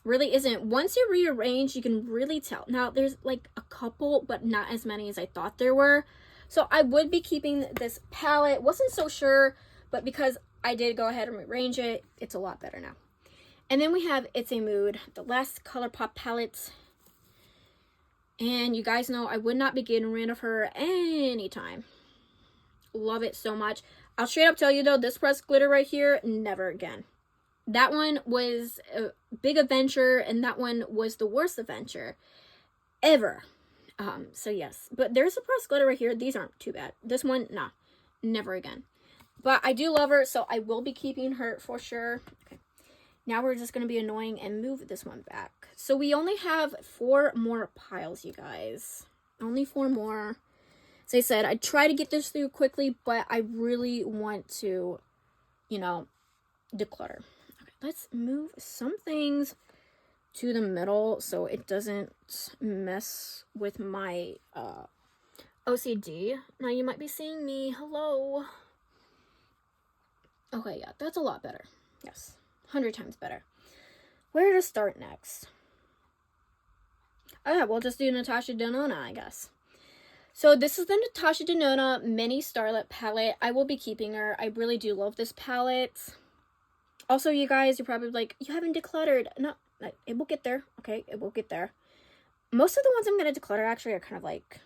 Speaker 1: Really isn't. Once you rearrange, you can really tell. Now, there's like a couple, but not as many as I thought there were. So I would be keeping this palette. Wasn't so sure, but because I did go ahead and rearrange it, it's a lot better now. And then we have It's a Mood, the last ColourPop palette. And you guys know I would not be getting rid of her anytime. Love it so much. I'll straight up tell you though, this pressed glitter right here, never again. That one was a big adventure, and that one was the worst adventure ever. So yes, but there's a pressed glitter right here. These aren't too bad. This one, nah, never again. But I do love her, so I will be keeping her for sure. Okay. Now we're just going to be annoying and move this one back. So we only have 4 more piles, you guys. Only 4 more. As I said, I try to get this through quickly, but I really want to, you know, declutter. Let's move some things to the middle so it doesn't mess with my OCD. Now you might be seeing me. Hello. Okay, yeah, that's a lot better. Yes, 100 times better. Where to start next? Oh yeah, we'll just do Natasha Denona, I guess. So this is the Natasha Denona Mini Starlet palette. I will be keeping her. I really do love this palette. Also, you guys, you're probably like, you haven't decluttered. No, it will get there. Okay, it will get there. Most of the ones I'm going to declutter actually are kind of like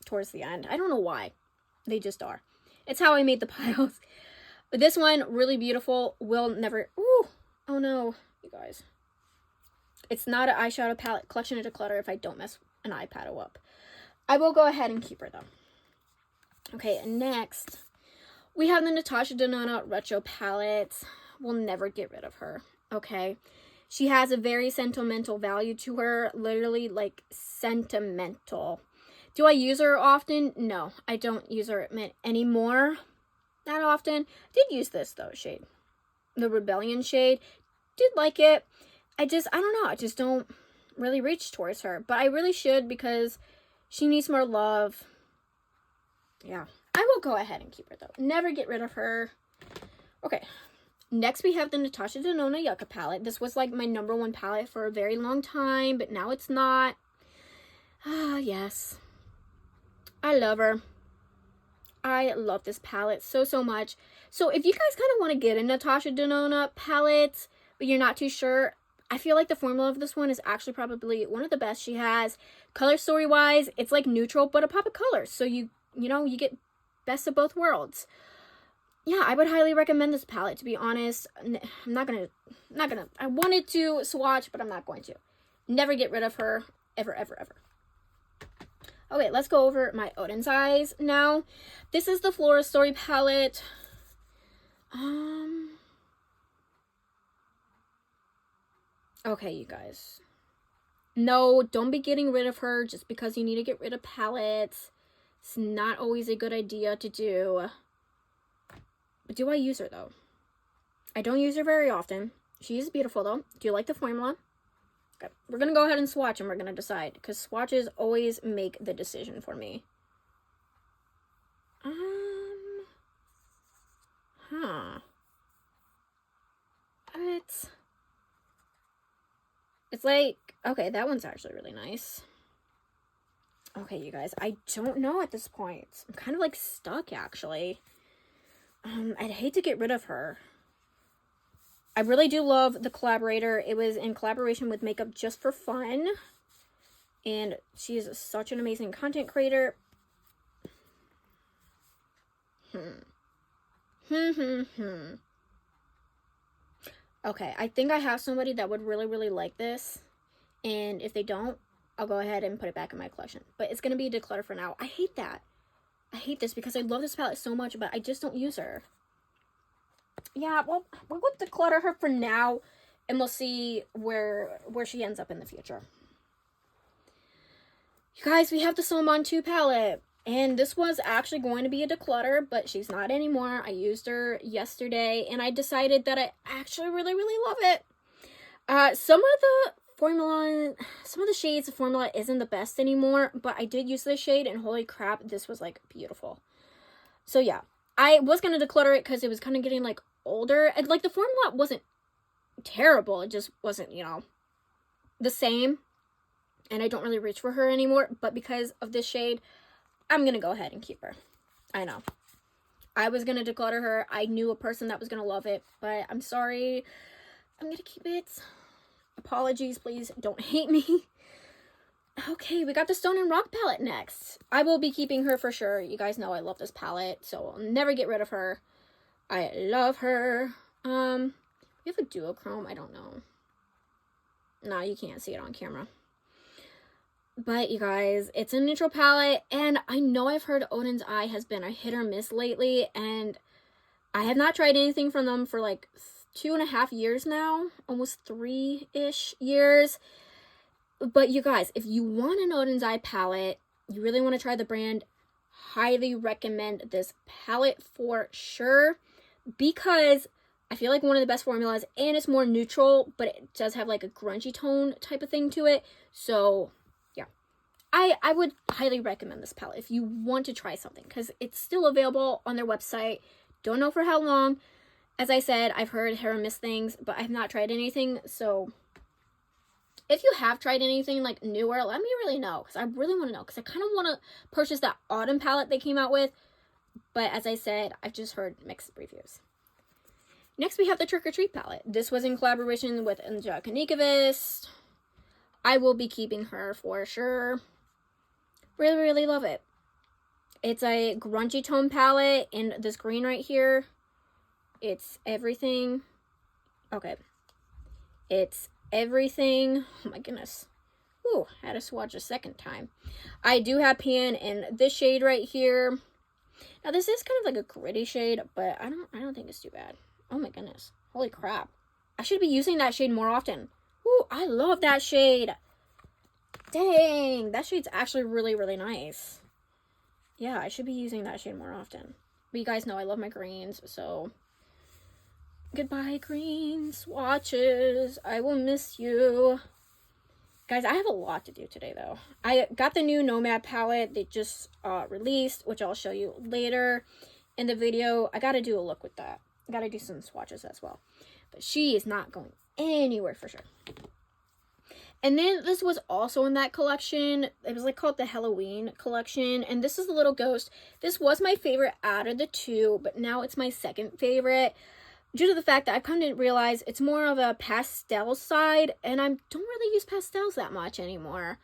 Speaker 1: towards the end. I don't know why. They just are. It's how I made the piles. But this one, really beautiful. Will never... Ooh, oh no, you guys. It's not an eyeshadow palette collection to declutter if I don't mess an eyeshadow up. I will go ahead and keep her though. Okay, and next, we have the Natasha Denona Retro palette. We'll never get rid of her, okay? She has a very sentimental value to her, literally like sentimental. Do I use her often? No, I don't use her anymore that often. Did use this though shade, the Rebellion shade. Did like it. I don't know, I just don't really reach towards her, but I really should because she needs more love. Yeah, I will go ahead and keep her though. Never get rid of her. Okay. Next, we have the Natasha Denona Yucca palette. This was like my #1 palette for a very long time, but now it's not. Ah, yes. I love her. I love this palette so, so much. So if you guys kind of want to get a Natasha Denona palette, but you're not too sure, I feel like the formula of this one is actually probably one of the best she has. Color story-wise, it's like neutral, but a pop of color. So you know, you get best of both worlds. Yeah, I would highly recommend this palette, to be honest. I'm not gonna, I wanted to swatch, but I'm not going to. Never get rid of her, ever, ever, ever. Okay, let's go over my Odin's Eyes now. This is the Flora Story palette. Okay, you guys. No, don't be getting rid of her just because you need to get rid of palettes. It's not always a good idea to do. But do I use her, though? I don't use her very often. She is beautiful, though. Do you like the formula? Okay. We're going to go ahead and swatch, and we're going to decide. Because swatches always make the decision for me. It's like... Okay, that one's actually really nice. Okay, you guys. I don't know at this point. I'm kind of, like, stuck, actually. I'd hate to get rid of her. I really do love the collaborator. It was in collaboration with Makeup Just for Fun. And she is such an amazing content creator. Okay, I think I have somebody that would really, really like this. And if they don't, I'll go ahead and put it back in my collection. But it's going to be a declutter for now. I hate that. I hate this because I love this palette so much, but I just don't use her. Yeah, well, we'll declutter her for now, and we'll see where she ends up in the future. You guys, we have the Nomad 2 palette, and this was actually going to be a declutter, but she's not anymore. I used her yesterday, and I decided that I actually really, really love it. Some of the shades of formula isn't the best anymore, but I did use this shade, and holy crap, this was, like, beautiful. So, yeah, I was going to declutter it because it was kind of getting, like, older, and, like, the formula wasn't terrible. It just wasn't, you know, the same. And I don't really reach for her anymore. But because of this shade, I'm going to go ahead and keep her. I know. I was going to declutter her. I knew a person that was going to love it. But I'm sorry. I'm going to keep it. Apologies, please. Don't hate me. Okay, we got the Stone and Rock palette next. I will be keeping her for sure. You guys know I love this palette. So I'll never get rid of her. I love her. We have a duochrome. I don't know. No, you can't see it on camera. But, you guys, it's a neutral palette, and I know I've heard Odin's Eye has been a hit or miss lately, and I have not tried anything from them for, like, 2.5 years now, almost 3-ish years. But, you guys, if you want an Odin's Eye palette, you really want to try the brand, highly recommend this palette for sure, because I feel like one of the best formulas, and it's more neutral, but it does have, like, a grungy tone type of thing to it, so I would highly recommend this palette if you want to try something, because it's still available on their website. Don't know for how long. As I said, I've heard hit or miss things, but I've not tried anything. So if you have tried anything like newer, let me really know, because I really want to know, because I kind of want to purchase that autumn palette they came out with. But as I said, I've just heard mixed reviews. Next, we have the Trick or Treat palette. This was in collaboration with Angelica Nikovist. I will be keeping her for sure. Really, really love it. It's a grungy tone palette in this green right here. It's everything. Okay. It's everything. Oh my goodness. Ooh, I had to swatch a second time. I do have pan in this shade right here. Now this is kind of like a gritty shade, but I don't think it's too bad. Oh my goodness. Holy crap. I should be using that shade more often. Ooh, I love that shade. Dang, that shade's actually really, really nice. Yeah, I should be using that shade more often. But you guys know I love my greens, so goodbye, green swatches. I will miss you. Guys, I have a lot to do today, though. I got the new Nomad palette. They just released, which I'll show you later in the video. I got to do a look with that. I got to do some swatches as well. But she is not going anywhere for sure. And then this was also in that collection. It was like called the Halloween collection. And this is the Little Ghost. This was my favorite out of the two, but now it's my second favorite, due to the fact that I've come to realize it's more of a pastel side, and I don't really use pastels that much anymore.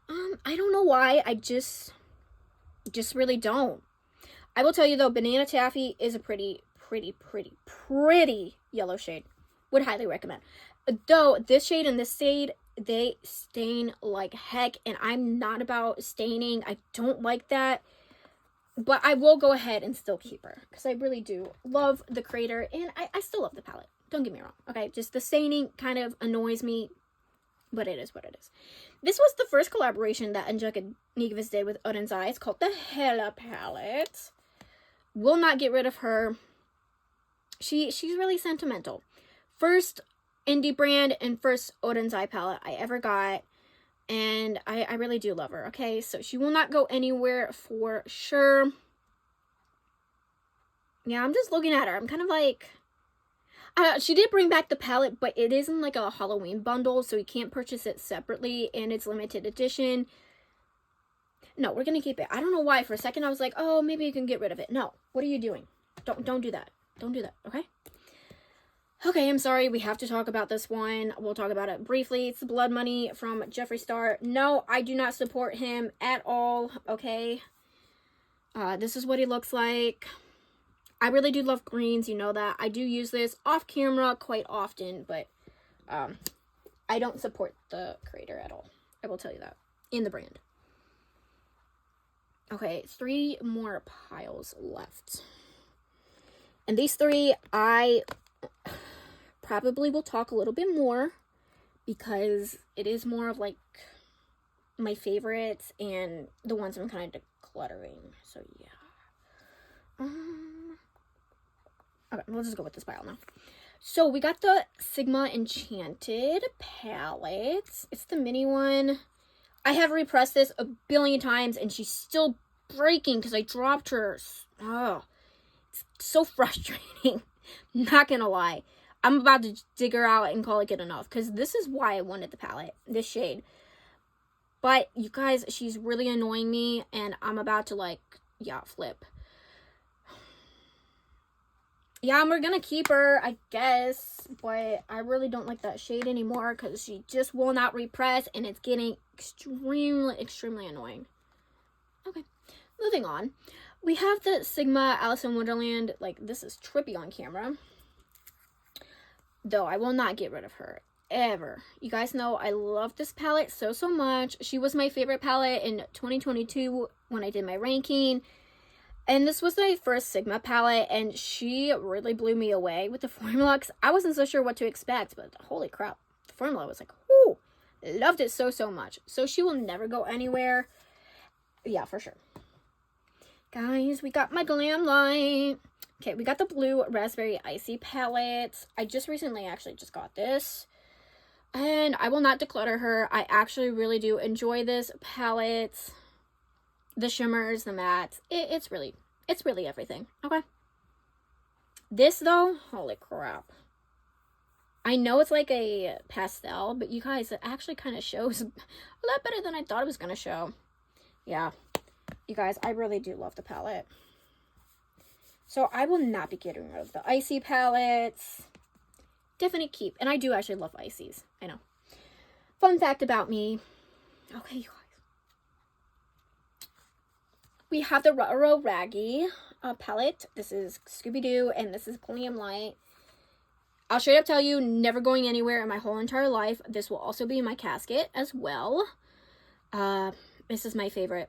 Speaker 1: I don't know why. I just really don't. I will tell you though, Banana Taffy is a pretty yellow shade. Would highly recommend. Though this shade and this shade, they stain like heck, and I'm not about staining. I don't like that. But I will go ahead and still keep her, because I really do love the creator, and I still love the palette. Don't get me wrong, okay? Just the staining kind of annoys me, but it is what it is. This was the first collaboration that Angelica Nikovist did with Odin's Eye. It's called the Hela palette. Will not get rid of her. She's really sentimental. First indie brand and first Odin's Eye palette I ever got. And I really do love her, okay? So she will not go anywhere for sure. Yeah, I'm just looking at her. I'm kind of like... she did bring back the palette, but it isn't like a Halloween bundle, so you can't purchase it separately, and it's limited edition. No, we're going to keep it. I don't know why. For a second, I was like, oh, maybe you can get rid of it. No. What are you doing? Don't do that. Don't do that, okay? Okay, I'm sorry. We have to talk about this one. We'll talk about it briefly. It's Blood Money from Jeffree Star. No, I do not support him at all, okay? This is what he looks like. I really do love greens, you know that. I do use this off camera quite often, but I don't support the creator at all. I will tell you that. In the brand. Okay, 3 more piles left. And these 3, I probably will talk a little bit more because it is more of like my favorites and the ones I'm kind of decluttering. So yeah. Okay, we'll just go with this pile now. So we got the Sigma Enchanted palette. It's the mini one. I have repressed this a billion times and she's still breaking because I dropped her. Oh, it's so frustrating. Not gonna lie. I'm about to dig her out and call it good enough because this is why I wanted the palette, this shade. But you guys, she's really annoying me and I'm about to like, yeah, flip. Yeah, we're gonna keep her, I guess, but I really don't like that shade anymore because she just will not repress and it's getting extremely annoying. Okay, moving on. We have the Sigma Alice in Wonderland. Like, this is trippy on camera. Though, I will not get rid of her, ever. You guys know I love this palette so much. She was my favorite palette in 2022 when I did my ranking. And this was my first Sigma palette, and she really blew me away with the formula, because I wasn't so sure what to expect, but holy crap, the formula was like, whoo, loved it so much. So she will never go anywhere. Yeah, for sure. Guys, we got my Glam Light. Okay, we got the blue Raspberry Icy palette. I just recently actually just got this. And I will not declutter her. I actually really do enjoy this palette. The shimmers, the mattes, it's really everything, okay? This, though, holy crap. I know it's like a pastel, but you guys, it actually kind of shows a lot better than I thought it was going to show. Yeah, you guys, I really do love the palette. So I will not be getting rid of the Icy palettes. Definite keep, and I do actually love Icies, I know. Fun fact about me. Okay, you guys. We have the Ruh-Roh Raggy palette. This is Scooby-Doo, and this is Glam Light. I'll straight up tell you, never going anywhere in my whole entire life. This will also be in my casket as well. This is my favorite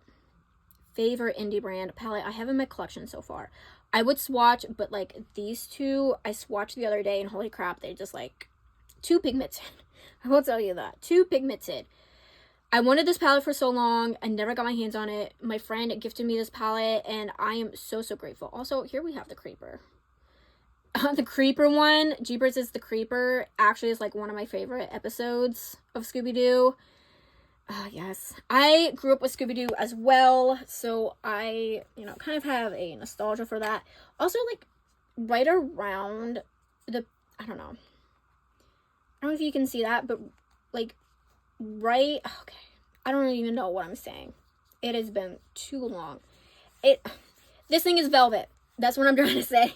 Speaker 1: indie brand palette I have in my collection so far. I would swatch, but like these two, I swatched the other day, and holy crap, they're just like too pigmented. I will tell you that. Too pigmented. I wanted this palette for so long. I never got my hands on it. My friend gifted me this palette, and I am so grateful. Also, here we have the Creeper. The Creeper one, Jeepers is the Creeper, actually is like one of my favorite episodes of Scooby-Doo. Yes. I grew up with Scooby-Doo as well, so I, you know, kind of have a nostalgia for that. Also, like, right around the, I don't know if you can see that, but like, right, okay, I don't even know what I'm saying. It has been too long. This thing is velvet. That's what I'm trying to say.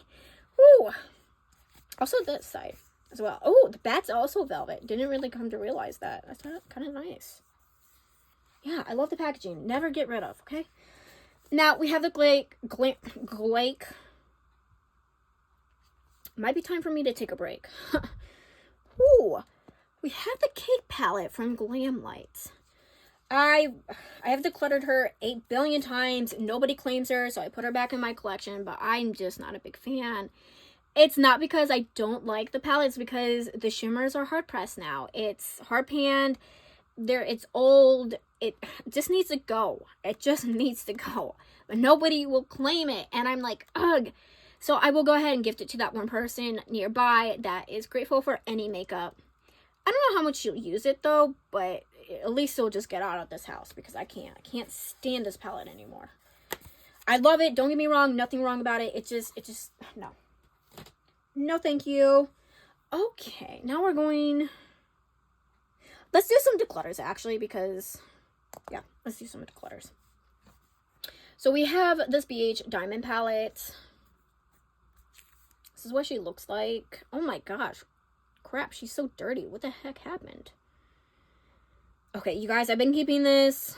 Speaker 1: Woo. Also this side as well. Oh, the bat's also velvet. Didn't really come to realize that. That's kind of nice. Yeah, I love the packaging. Never get rid of, okay? Now, we have the Glake. Might be time for me to take a break. Ooh. We have the Cake palette from Glam Light. I have decluttered her 8 billion times. Nobody claims her, so I put her back in my collection, but I'm just not a big fan. It's not because I don't like the palette, it's because the shimmers are hard pressed now. It's hard panned. It's old. It just needs to go. It just needs to go. But nobody will claim it, and I'm like, ugh. So I will go ahead and gift it to that one person nearby that is grateful for any makeup. I don't know how much she'll use it though, but at least it'll just get out of this house because I can't stand this palette anymore. I love it. Don't get me wrong. Nothing wrong about it. It just, no. No, thank you. Okay, now we're going, let's do some declutters actually because, yeah, let's do some declutters. So we have this BH Diamond palette. This is what she looks like. Oh my gosh. Crap, she's so dirty. What the heck happened? Okay, you guys, I've been keeping this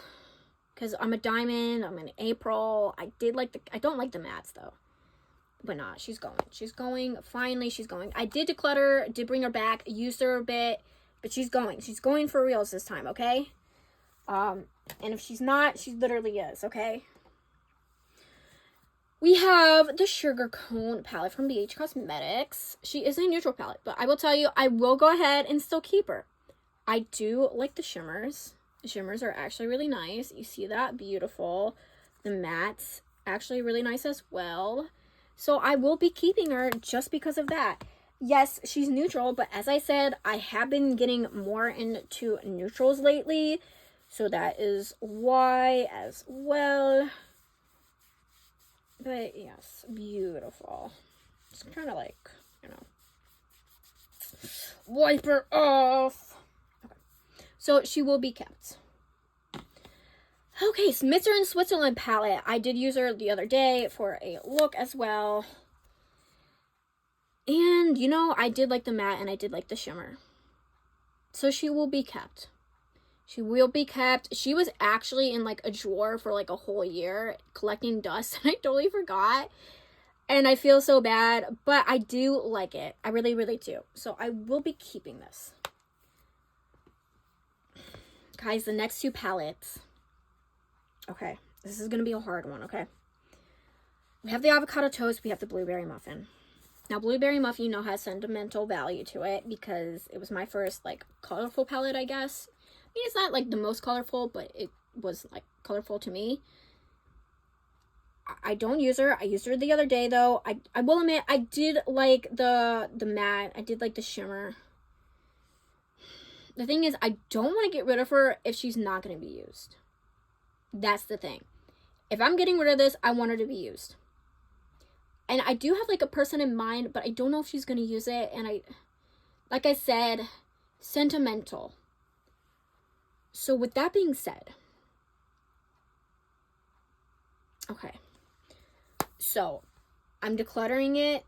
Speaker 1: because I'm a diamond. I'm in April. I don't like the mattes though. But nah, she's going. She's going. Finally, she's going. I did declutter, did bring her back, used her a bit, but she's going. She's going for reals this time, okay? And if she's not, she literally is, okay? We have the Sugar Cone palette from BH Cosmetics. She is a neutral palette, but I will tell you, I will go ahead and still keep her. I do like the shimmers. The shimmers are actually really nice. You see that? Beautiful. The mattes, actually really nice as well. So I will be keeping her just because of that. Yes, she's neutral, but as I said, I have been getting more into neutrals lately. So that is why as well. But yes, beautiful. Just kind of like, you know, wipe her off. Okay. So she will be kept. Okay, Smitzer in Switzerland palette. I did use her the other day for a look as well. And, you know, I did like the matte and I did like the shimmer. So she will be kept. She will be kept. She was actually in like a drawer for like a whole year collecting dust. And I totally forgot. And I feel so bad. But I do like it. I really, really do. So I will be keeping this. Guys, the next two palettes. Okay, this is going to be a hard one, okay? We have the avocado toast, we have the blueberry muffin. Now, blueberry muffin, you know, has sentimental value to it because it was my first, like, colorful palette, I guess. I mean, it's not, like, the most colorful, but it was, like, colorful to me. I don't use her. I used her the other day, though. I will admit, I did like the matte. I did like the shimmer. The thing is, I don't want to get rid of her if she's not going to be used. That's the thing. If I'm getting rid of this, I want her to be used. And I do have like a person in mind, but I don't know if she's going to use it. And like I said, sentimental. So with that being said, okay. So I'm decluttering it.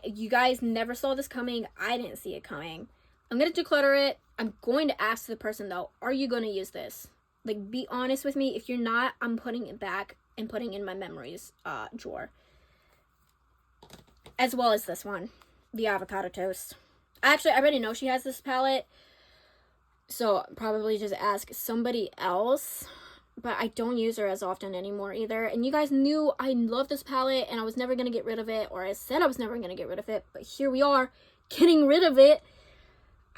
Speaker 1: You guys never saw this coming. I didn't see it coming. I'm going to declutter it. I'm going to ask the person though, are you going to use this? Like, be honest with me. If you're not, I'm putting it back and putting in my memories drawer. As well as this one. The avocado toast. Actually, I already know she has this palette. So, probably just ask somebody else. But I don't use her as often anymore either. And you guys knew I love this palette and I was never going to get rid of it. Or I said I was never going to get rid of it. But here we are, getting rid of it.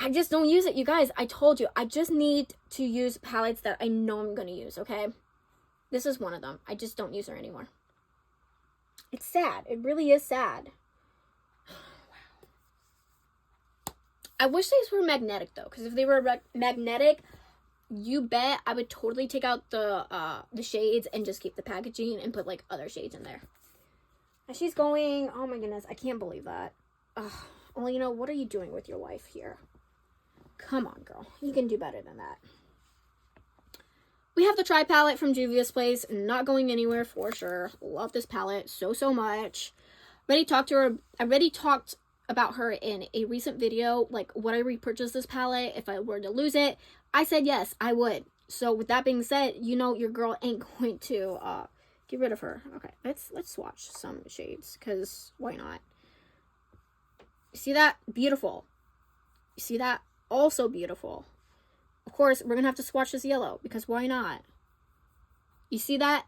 Speaker 1: I just don't use it, you guys. I told you, I just need to use palettes that I know I'm going to use, okay? This is one of them. I just don't use her anymore. It's sad. It really is sad. Wow. I wish these were magnetic, though, because if they were magnetic, you bet I would totally take out the shades and just keep the packaging and put, like, other shades in there. And she's going, oh my goodness, I can't believe that. Ugh. Well, you know, what are you doing with your life here? Come on, girl. You can do better than that. We have the Tri palette from Juvia's Place. Not going anywhere for sure. Love this palette so much. I already talked about her in a recent video. Like, would I repurchase this palette if I were to lose it? I said yes, I would. So with that being said, you know your girl ain't going to get rid of her. Okay, let's swatch some shades, because why not? You see that? Beautiful. You see that? Also beautiful. Of course, we're going to have to swatch this yellow, because why not? You see that?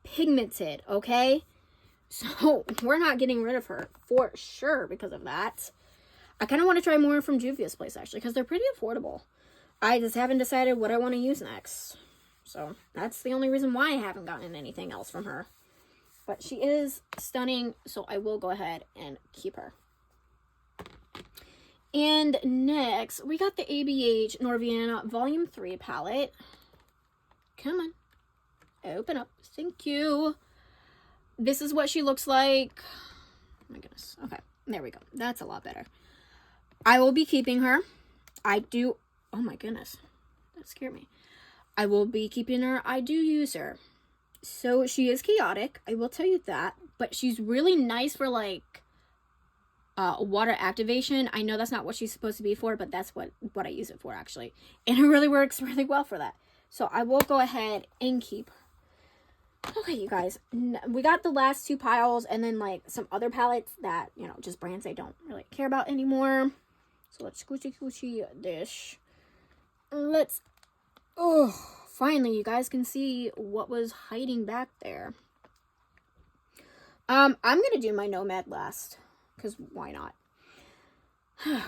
Speaker 1: Pigmented, okay? So, we're not getting rid of her for sure because of that. I kind of want to try more from Juvia's Place, actually, because they're pretty affordable. I just haven't decided what I want to use next. So, that's the only reason why I haven't gotten anything else from her. But she is stunning, so I will go ahead and keep her. And next, we got the ABH Norviana Volume 3 palette. Come on. Open up. Thank you. This is what she looks like. Oh my goodness. Okay, there we go. That's a lot better. I will be keeping her. Oh my goodness. That scared me. I will be keeping her. I do use her. So she is chaotic. I will tell you that. But she's really nice for like water activation. I know that's not what she's supposed to be for, but that's what I use it for, actually. And it really works really well for that. So I will go ahead and keep. Okay, you guys, we got the last 2 piles, and then like some other palettes that, you know, just brands I don't really care about anymore. So let's squishy this. Let's, oh, finally you guys can see what was hiding back there. I'm gonna do my Nomad last, because why not?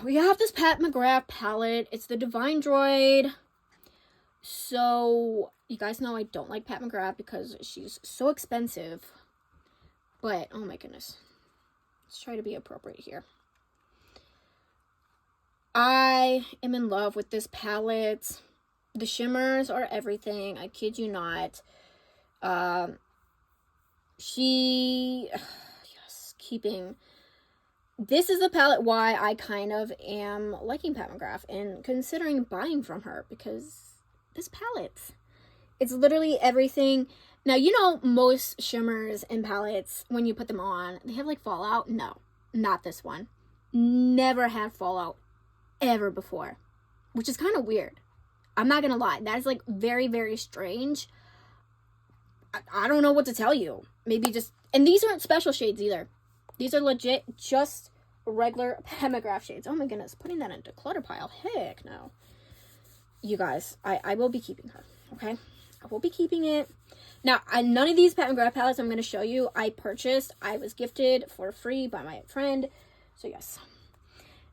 Speaker 1: We have this Pat McGrath palette. It's the Divine Droid. So, you guys know I don't like Pat McGrath because she's so expensive. But, oh my goodness. Let's try to be appropriate here. I am in love with this palette. The shimmers are everything. I kid you not. Yes, keeping. This is the palette why I kind of am liking Pat McGrath and considering buying from her, because this palette, it's literally everything. Now, you know, most shimmers and palettes, when you put them on, they have like fallout. No, not this one. Never had fallout ever before, which is kind of weird. I'm not gonna lie, that is like very, very strange. I don't know what to tell you. Maybe just, and these aren't special shades either. These are legit just regular Pat McGrath shades. Oh my goodness, putting that in a declutter pile, heck no. You guys, I will be keeping her, okay? I will be keeping it. Now, none of these Pat McGrath palettes I'm going to show you I purchased. I was gifted for free by my friend. So, yes.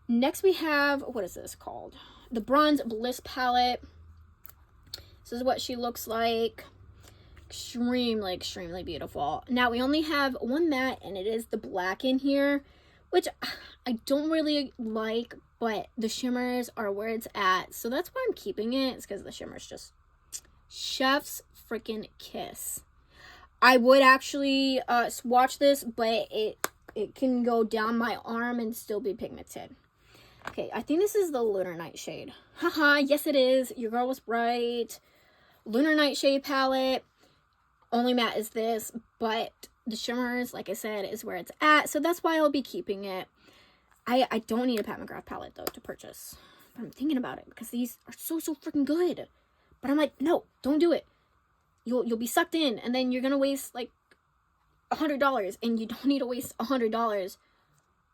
Speaker 1: Next, we have, what is this called? The Bronze Bliss palette. This is what she looks like. Extremely beautiful. Now, we only have one matte, and it is the black in here, which I don't really like, but the shimmers are where it's at. So that's why I'm keeping it. It's because the shimmers just chef's freaking kiss. I would actually swatch this, but it can go down my arm and still be pigmented. Okay, I think this is the Lunar Nightshade. Haha, yes it is. Your girl was right. Lunar Nightshade palette. Only matte is this, but the shimmers, like I said, is where it's at. So that's why I'll be keeping it. I don't need a Pat McGrath palette, though, to purchase. But I'm thinking about it because these are so freaking good. But I'm like, no, don't do it. You'll be sucked in, and then you're going to waste, like, $100. And you don't need to waste $100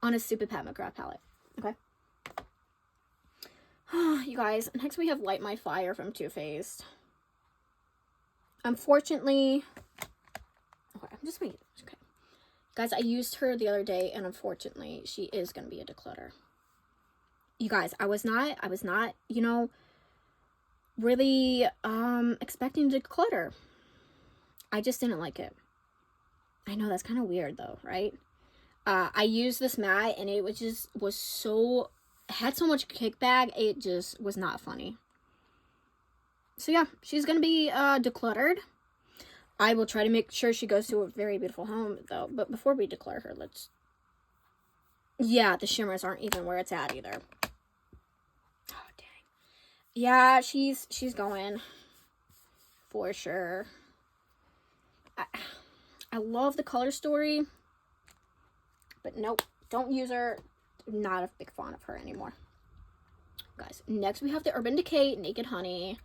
Speaker 1: on a stupid Pat McGrath palette. Okay? You guys, next we have Light My Fire from Too Faced. Unfortunately, okay, I'm just waiting. Okay, guys, I used her the other day, and unfortunately, she is gonna be a declutter. You guys, I was not, you know, really expecting to declutter. I just didn't like it. I know that's kind of weird, though, right? I used this matte, and it was so, had so much kickback. It just was not funny. So yeah, she's going to be decluttered. I will try to make sure she goes to a very beautiful home, though. But before we declare her, let's... Yeah, the shimmers aren't even where it's at, either. Oh, dang. Yeah, she's going. For sure. I love the color story. But nope, don't use her. Not a big fan of her anymore. Guys, next we have the Urban Decay Naked Honey.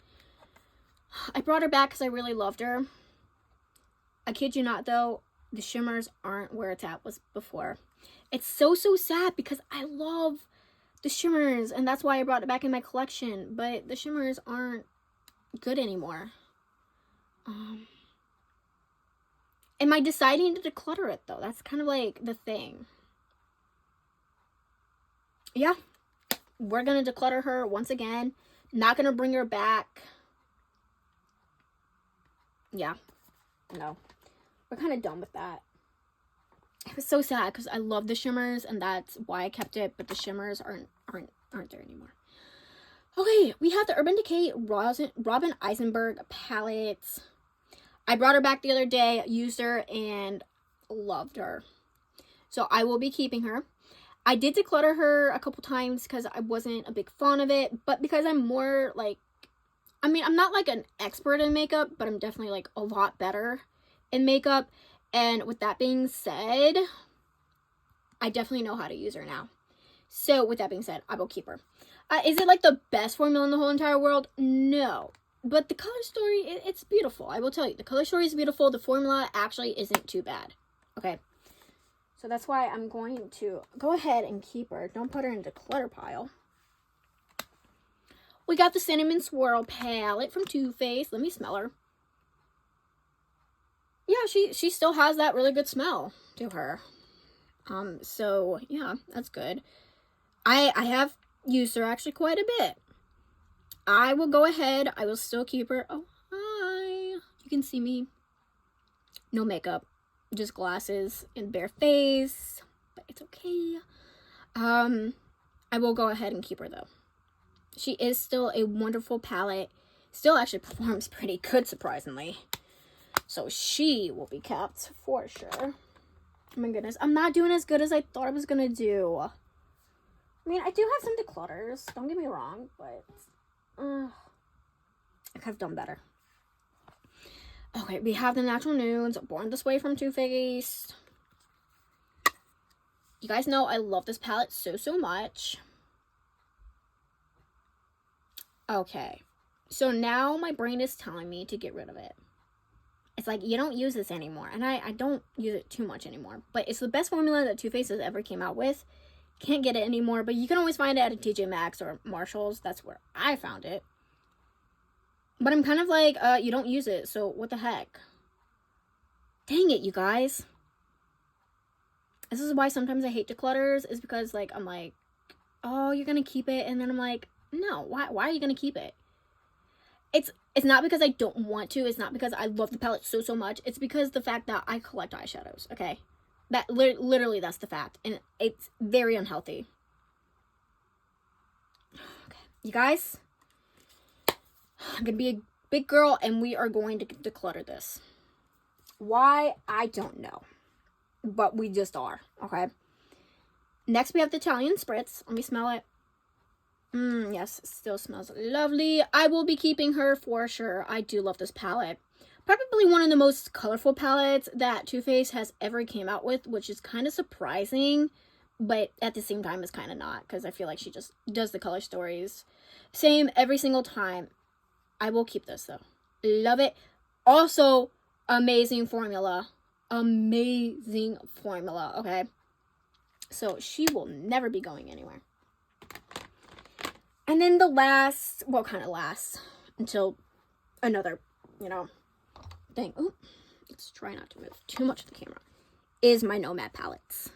Speaker 1: I brought her back because I really loved her. I kid you not, though, the shimmers aren't where it's at was before. It's so sad because I love the shimmers, and that's why I brought it back in my collection. But the shimmers aren't good anymore. Am I deciding to declutter it, though? That's kind of like the thing. Yeah, we're going to declutter her once again. Not going to bring her back. Yeah, no, we're kind of done with that. It was so sad because I love the shimmers, and that's why I kept it, but the shimmers aren't there anymore. Okay, we have the Urban Decay Robin Eisenberg palette. I brought her back the other day, used her, and loved her. So I will be keeping her. I did declutter her a couple times because I wasn't a big fan of it, but because I'm more like, I mean, I'm not like an expert in makeup, but I'm definitely like a lot better in makeup. And with that being said, I definitely know how to use her now. So with that being said, I will keep her. Is it like the best formula in the whole entire world? No. But the color story, it's beautiful. I will tell you, the color story is beautiful. The formula actually isn't too bad. Okay. So that's why I'm going to go ahead and keep her. Don't put her in the clutter pile. We got the Cinnamon Swirl palette from Too Faced. Let me smell her. Yeah, she still has that really good smell to her. So yeah, that's good. I have used her actually quite a bit. I will go ahead. I will still keep her. Oh, hi. You can see me. No makeup. Just glasses and bare face. But it's okay. I will go ahead and keep her though. She is still a wonderful palette. Still actually performs pretty good, surprisingly. So she will be kept for sure. Oh my goodness. I'm not doing as good as I thought I was going to do. I mean, I do have some declutters. Don't get me wrong. But I could have done better. Okay, we have the Natural Nudes. Born This Way from Too Faced. You guys know I love this palette so much. Okay. So now my brain is telling me to get rid of it. It's like, you don't use this anymore. And I don't use it too much anymore. But it's the best formula that Too Faced has ever came out with. Can't get it anymore. But you can always find it at a TJ Maxx or Marshall's. That's where I found it. But I'm kind of like, you don't use it. So what the heck? Dang it, you guys. This is why sometimes I hate declutters. Is because, like, I'm like, oh, you're going to keep it. And then I'm like, no, why are you going to keep it? It's not because I don't want to. It's not because I love the palette so much. It's because the fact that I collect eyeshadows, okay? That literally, that's the fact. And it's very unhealthy. Okay, you guys, I'm going to be a big girl and we are going to declutter this. Why? I don't know. But we just are, okay? Next, we have the Italian Spritz. Let me smell it. Yes, it still smells lovely. I will be keeping her for sure. I do love this palette. Probably one of the most colorful palettes that Too Faced has ever came out with, which is kind of surprising, but at the same time, it's kind of not, because I feel like she just does the color stories same every single time. I will keep this, though. Love it. Also, amazing formula. Amazing formula, okay? So, she will never be going anywhere. And then the last, well, kind of last, until another, thing. Oh, let's try not to move too much of the camera. Is my Nomad palettes.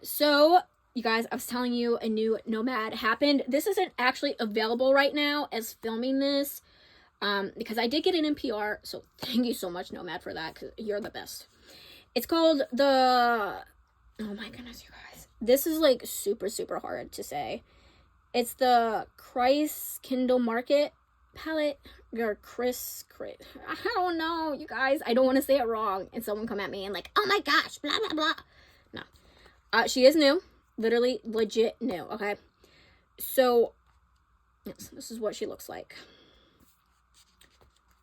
Speaker 1: So, you guys, I was telling you a new Nomad happened. This isn't actually available right now as filming this, because I did get it in PR. So, thank you so much, Nomad, for that, because you're the best. It's called the, oh my goodness, you guys. This is, like, super hard to say. It's the Christ Kindle Market palette. Or I don't know, you guys. I don't want to say it wrong. And someone come at me and like, oh my gosh, blah, blah, blah. No. She is new. Literally, legit new, okay? So, yes, this is what she looks like.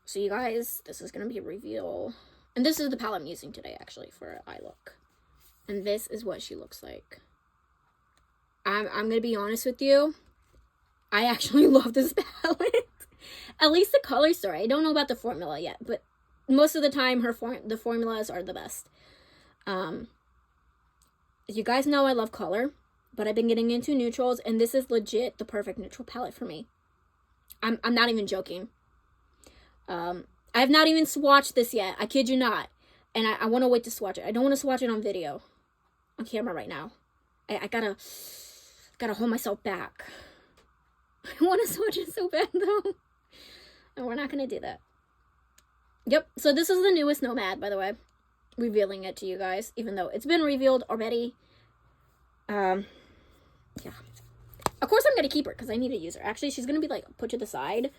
Speaker 1: So, you guys, this is going to be a reveal. And this is the palette I'm using today, actually, for eye look. And this is what she looks like. I'm going to be honest with you. I actually love this palette. At least the color story. I don't know about the formula yet, but most of the time, the formulas are the best. You guys know I love color, but I've been getting into neutrals, and this is legit the perfect neutral palette for me. I'm not even joking. I have not even swatched this yet. I kid you not. And I want to wait to swatch it. I don't want to swatch it on video. On camera right now. I gotta hold myself back. I want to swatch it so bad, though. And we're not going to do that. Yep. So this is the newest Nomad, by the way. Revealing it to you guys, even though it's been revealed already. Yeah. Of course I'm going to keep her, because I need to use her. Actually, she's going to be, like, put to the side.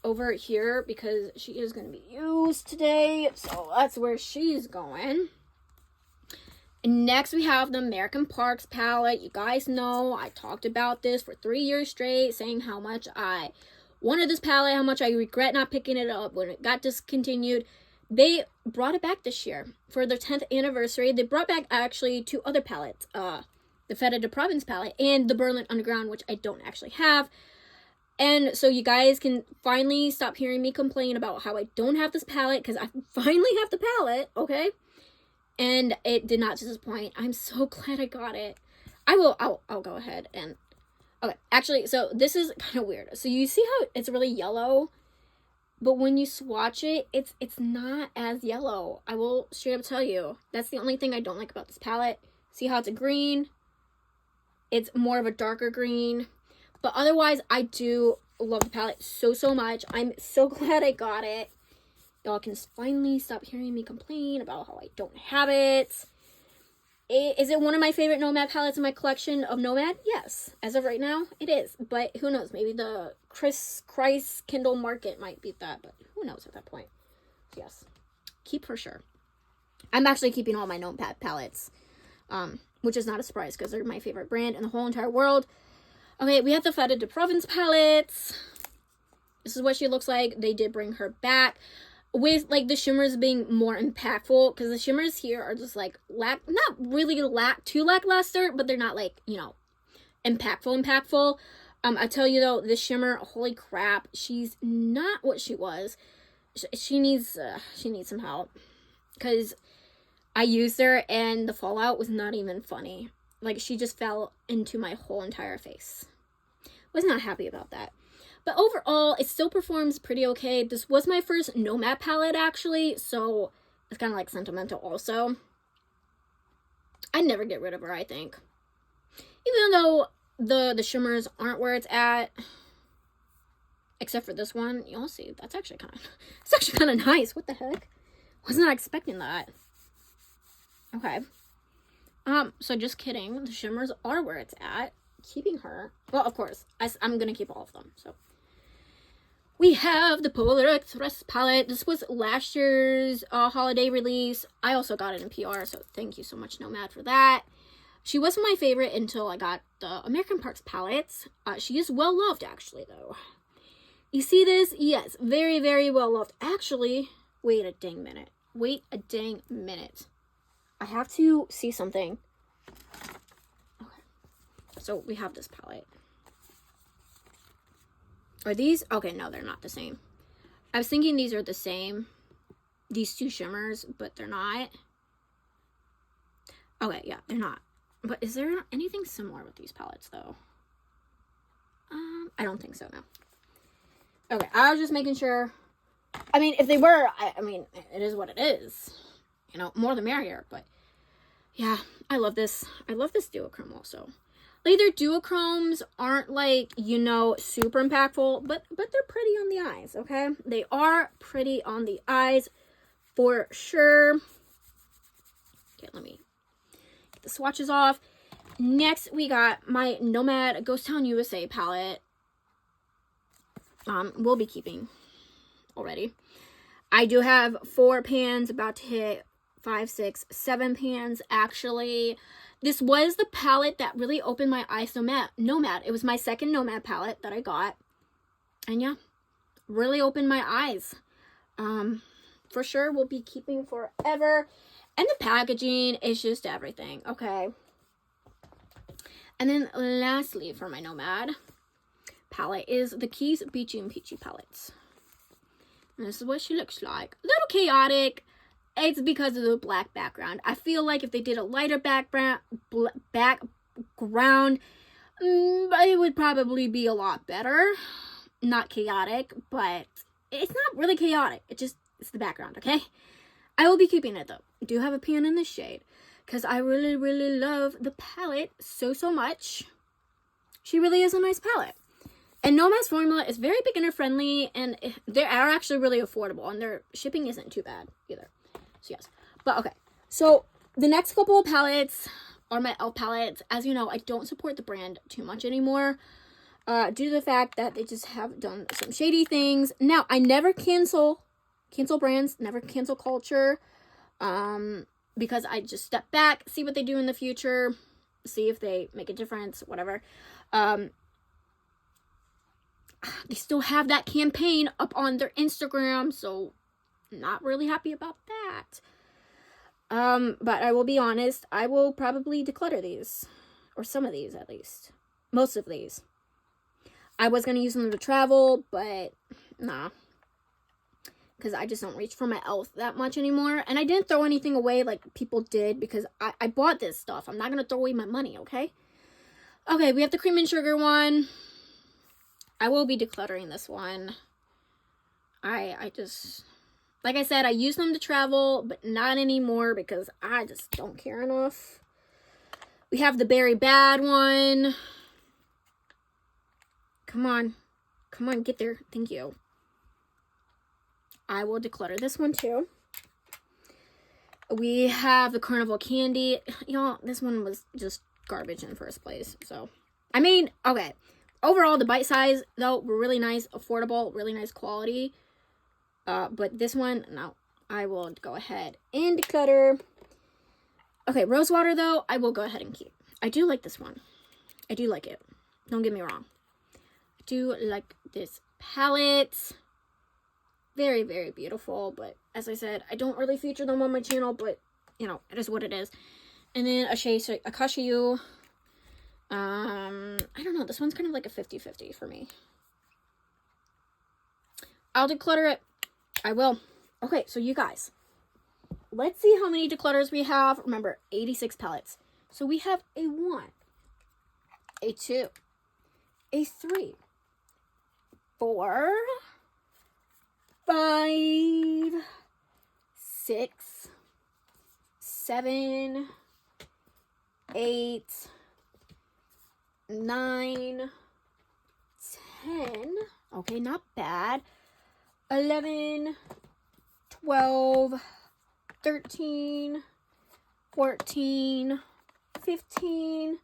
Speaker 1: Over here, because she is going to be used today. So that's where she's going. And next, we have the American Parks palette. You guys know I talked about this for 3 years straight, saying how much I wanted this palette, how much I regret not picking it up when it got discontinued. They brought it back this year for their 10th anniversary. They brought back actually 2 other palettes, the Feta de Province palette and the Berlin Underground, which I don't actually have. And so you guys can finally stop hearing me complain about how I don't have this palette, because I finally have the palette, okay? And it did not disappoint. I'm so glad I got it. I'll go ahead and, okay, actually, so this is kind of weird. So you see how it's really yellow, but when you swatch it, it's not as yellow. I will straight up tell you. That's the only thing I don't like about this palette. See how it's a green? It's more of a darker green. But otherwise, I do love the palette so much. I'm so glad I got it. Y'all can finally stop hearing me complain about how I don't have it. Is it one of my favorite Nomad palettes in my collection of Nomad? Yes. As of right now, it is. But who knows? Maybe the Christ Kindle Market might beat that. But who knows at that point? Yes. Keep for sure. I'm actually keeping all my Nomad palettes. Which is not a surprise because they're my favorite brand in the whole entire world. Okay, we have the Feta de Province palettes. This is what she looks like. They did bring her back with like the shimmers being more impactful, because the shimmers here are just like not really too lackluster, but they're not like, you know, impactful. I tell you though, this shimmer, holy crap, she's not what she was. She needs some help, because I used her and the fallout was not even funny. Like, she just fell into my whole entire face. Was not happy about that. But overall, it still performs pretty okay. This was my first Nomad palette, actually, so it's kind of, like, sentimental also. I'd never get rid of her, I think. Even though the shimmers aren't where it's at, except for this one. You'll see, that's actually kind of nice. What the heck? Was not expecting that. Okay. So just kidding. The shimmers are where it's at. Keeping her. Well, of course. I'm going to keep all of them. So we have the Polar Express palette. This was last year's holiday release. I also got it in PR, so thank you so much, Nomad, for that. She wasn't my favorite until I got the American Parks palettes. She is well loved, actually, though. You see this? Yes, very, very well loved. Actually, wait a dang minute. I have to see something. Okay. So we have this palette. Are these? Okay, no, they're not the same. I was thinking these are the same. These 2 shimmers, but they're not. Okay, yeah, they're not. But is there anything similar with these palettes, though? I don't think so, no. Okay, I was just making sure. I mean, if they were, I mean, it is what it is. You know, more the merrier, but yeah, I love this. I love this duochrome also. Like, their duochromes aren't like, you know, super impactful, but they're pretty on the eyes, okay? They are pretty on the eyes for sure. Okay, let me get the swatches off. Next, we got my Nomad Ghost Town USA palette. We'll be keeping already. I do have 4 pans, about to hit 5, 6, 7 pans, actually. This was the palette that really opened my eyes to Nomad. It was my second Nomad palette that I got. And yeah, really opened my eyes. For sure, we'll be keeping forever. And the packaging is just everything, okay? And then lastly, for my Nomad palette is the Keys Beachy and Peachy palettes. And this is what she looks like. A little chaotic. It's because of the black background. I feel like if they did a lighter background, it would probably be a lot better. Not chaotic, but it's not really chaotic. It's the background, okay? I will be keeping it, though. I do have a pan in this shade, because I really, really love the palette so much. She really is a nice palette. And Nomad's formula is very beginner friendly, and they are actually really affordable, and their shipping isn't too bad either. So yes, but okay. So the next couple of palettes are my e.l.f. palettes. As you know, I don't support the brand too much anymore, due to the fact that they just have done some shady things. Now, I never cancel brands, never cancel culture, because I just step back, see what they do in the future, see if they make a difference, whatever. They still have that campaign up on their Instagram, so not really happy about that. But I will be honest, I will probably declutter these, or some of these at least. Most of these. I was going to use them to travel, but nah. Because I just don't reach for my e.l.f. that much anymore. And I didn't throw anything away like people did, because I bought this stuff. I'm not going to throw away my money, okay? Okay, we have the cream and sugar one. I will be decluttering this one. I just... Like I said, I use them to travel, but not anymore because I just don't care enough. We have the Berry Bad one. Come on. Come on, get there. Thank you. I will declutter this one too. We have the Carnival Candy. Y'all, this one was just garbage in the first place. So, I mean, okay. Overall, the bite size, though, were really nice, affordable, really nice quality. But this one, no. I will go ahead and declutter. Okay, Rose Water, though, I will go ahead and keep. I do like this one. I do like it. Don't get me wrong. I do like this palette. Very, very beautiful. But, as I said, I don't really feature them on my channel. But, you know, it is what it is. And then Akashiyu. I don't know. This one's kind of like a 50-50 for me. I'll declutter it. I will. Okay, so you guys. Let's see how many declutters we have. Remember, 86 palettes. So we have a 1, a 2, a 3, 4, 5, 6, 7, 8, 9, 10. Okay, not bad. 11, 12, 13, 14, 15,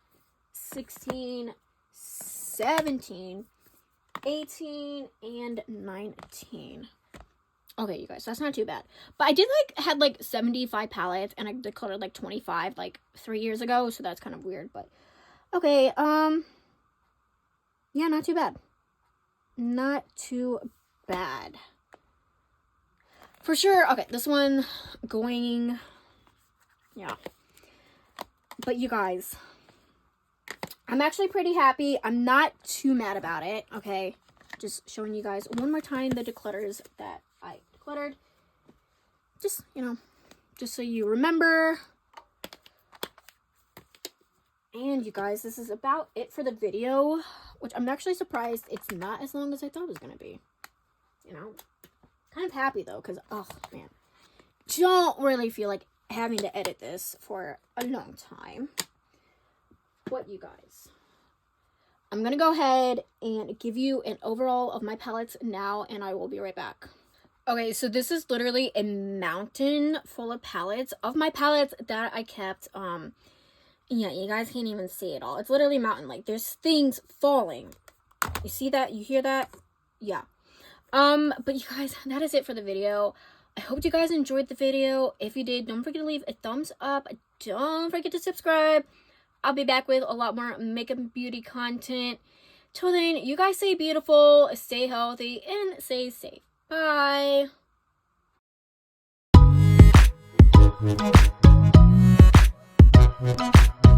Speaker 1: 16, 17, 18, and 19. Okay, you guys, that's not too bad. But I did had 75 palettes, and I decluttered 25 3 years ago, so that's kind of weird. But okay, yeah, not too bad. Not too bad. For sure. Okay, this one going, yeah. But you guys, I'm actually pretty happy. I'm not too mad about it, okay? Just showing you guys one more time the declutters that I decluttered. Just, you know, just so you remember. And you guys, this is about it for the video, which I'm actually surprised it's not as long as I thought it was going to be. You know, kind of happy though, because, oh man, don't really feel like having to edit this for a long time. What you guys, I'm going to go ahead and give you an overall of my palettes now, and I will be right back. Okay, so this is literally a mountain full of palettes of my palettes that I kept. Yeah, you guys can't even see it all. It's literally a mountain. There's things falling. You see that? You hear that? Yeah. But you guys, that is it for the video. I hope you guys enjoyed the video. If you did, don't forget to leave a thumbs up. Don't forget to subscribe. I'll be back with a lot more makeup and beauty content. Till then, you guys stay beautiful, stay healthy, and stay safe. Bye.